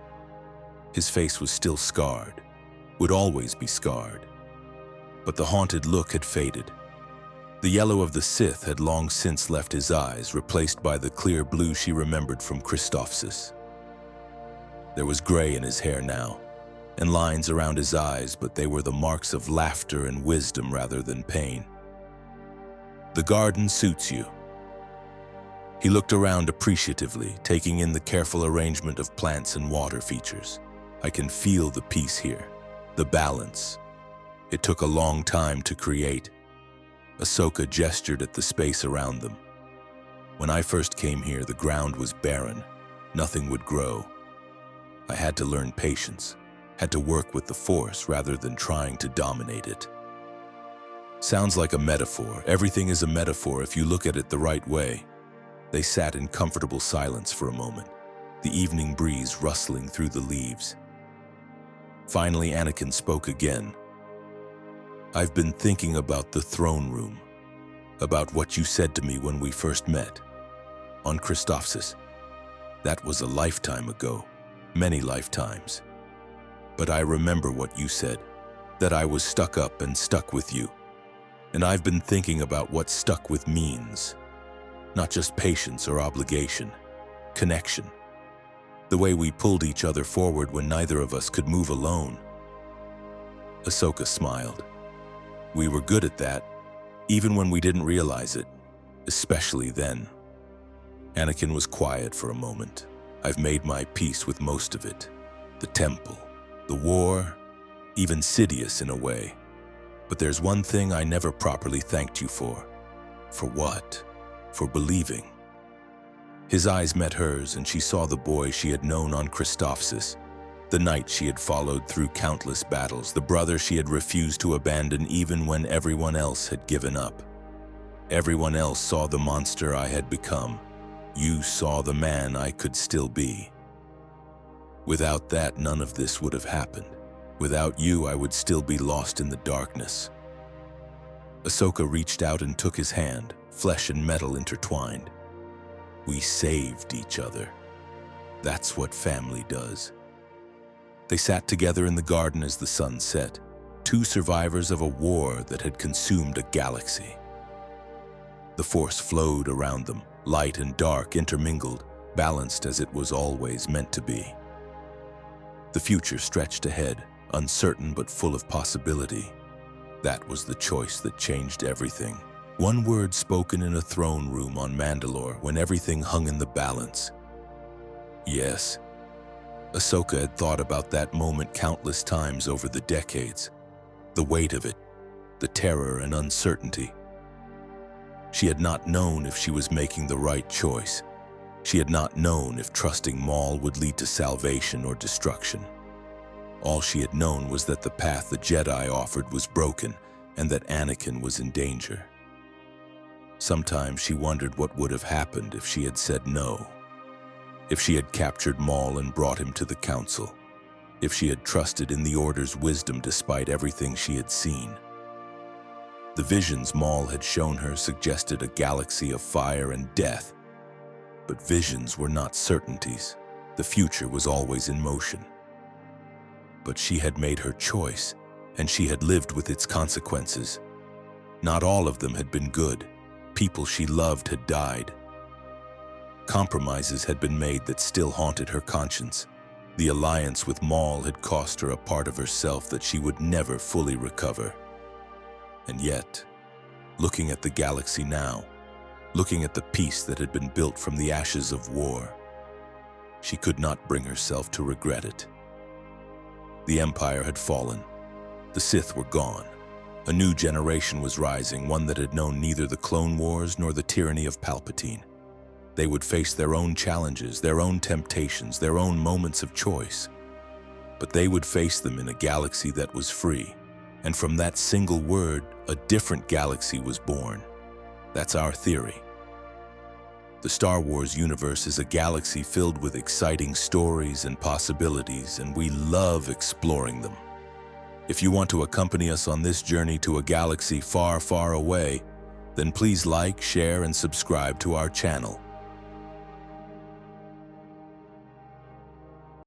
His face was still scarred, would always be scarred. But the haunted look had faded. The yellow of the Sith had long since left his eyes, replaced by the clear blue she remembered from Christophsis. There was gray in his hair now, and lines around his eyes, but they were the marks of laughter and wisdom rather than pain. The garden suits you. He looked around appreciatively, taking in the careful arrangement of plants and water features. I can feel the peace here, the balance. It took a long time to create. Ahsoka gestured at the space around them. When I first came here, the ground was barren. Nothing would grow. I had to learn patience, had to work with the Force rather than trying to dominate it. Sounds like a metaphor. Everything is a metaphor if you look at it the right way. They sat in comfortable silence for a moment, the evening breeze rustling through the leaves. Finally, Anakin spoke again. I've been thinking about the throne room, about what you said to me when we first met, on Christophsis. That was a lifetime ago, many lifetimes. But I remember what you said, that I was stuck up and stuck with you. And I've been thinking about what stuck with means. Not just patience or obligation, connection. The way we pulled each other forward when neither of us could move alone. Ahsoka smiled. We were good at that, even when we didn't realize it, especially then. Anakin was quiet for a moment. I've made my peace with most of it. The temple, the war, even Sidious in a way. But there's one thing I never properly thanked you for. For what? For believing. His eyes met hers, and she saw the boy she had known on Christophsis, the knight she had followed through countless battles, the brother she had refused to abandon even when everyone else had given up. Everyone else saw the monster I had become. You saw the man I could still be. Without that, none of this would have happened. Without you, I would still be lost in the darkness. Ahsoka reached out and took his hand, flesh and metal intertwined. We saved each other. That's what family does. They sat together in the garden as the sun set, 2 survivors of a war that had consumed a galaxy. The Force flowed around them, light and dark intermingled, balanced as it was always meant to be. The future stretched ahead, uncertain but full of possibility. That was the choice that changed everything. One word spoken in a throne room on Mandalore when everything hung in the balance. Yes. Ahsoka had thought about that moment countless times over the decades. The weight of it, the terror and uncertainty. She had not known if she was making the right choice. She had not known if trusting Maul would lead to salvation or destruction. All she had known was that the path the Jedi offered was broken and that Anakin was in danger. Sometimes she wondered what would have happened if she had said no. If she had captured Maul and brought him to the Council. If she had trusted in the Order's wisdom despite everything she had seen. The visions Maul had shown her suggested a galaxy of fire and death. But visions were not certainties. The future was always in motion. But she had made her choice, and she had lived with its consequences. Not all of them had been good. People she loved had died. Compromises had been made that still haunted her conscience. The alliance with Maul had cost her a part of herself that she would never fully recover. And yet, looking at the galaxy now, looking at the peace that had been built from the ashes of war, she could not bring herself to regret it. The Empire had fallen. The Sith were gone. A new generation was rising, one that had known neither the Clone Wars nor the tyranny of Palpatine. They would face their own challenges, their own temptations, their own moments of choice. But they would face them in a galaxy that was free. And from that single word, a different galaxy was born. That's our theory. The Star Wars universe is a galaxy filled with exciting stories and possibilities, and we love exploring them. If you want to accompany us on this journey to a galaxy far, far away, then please like, share, and subscribe to our channel.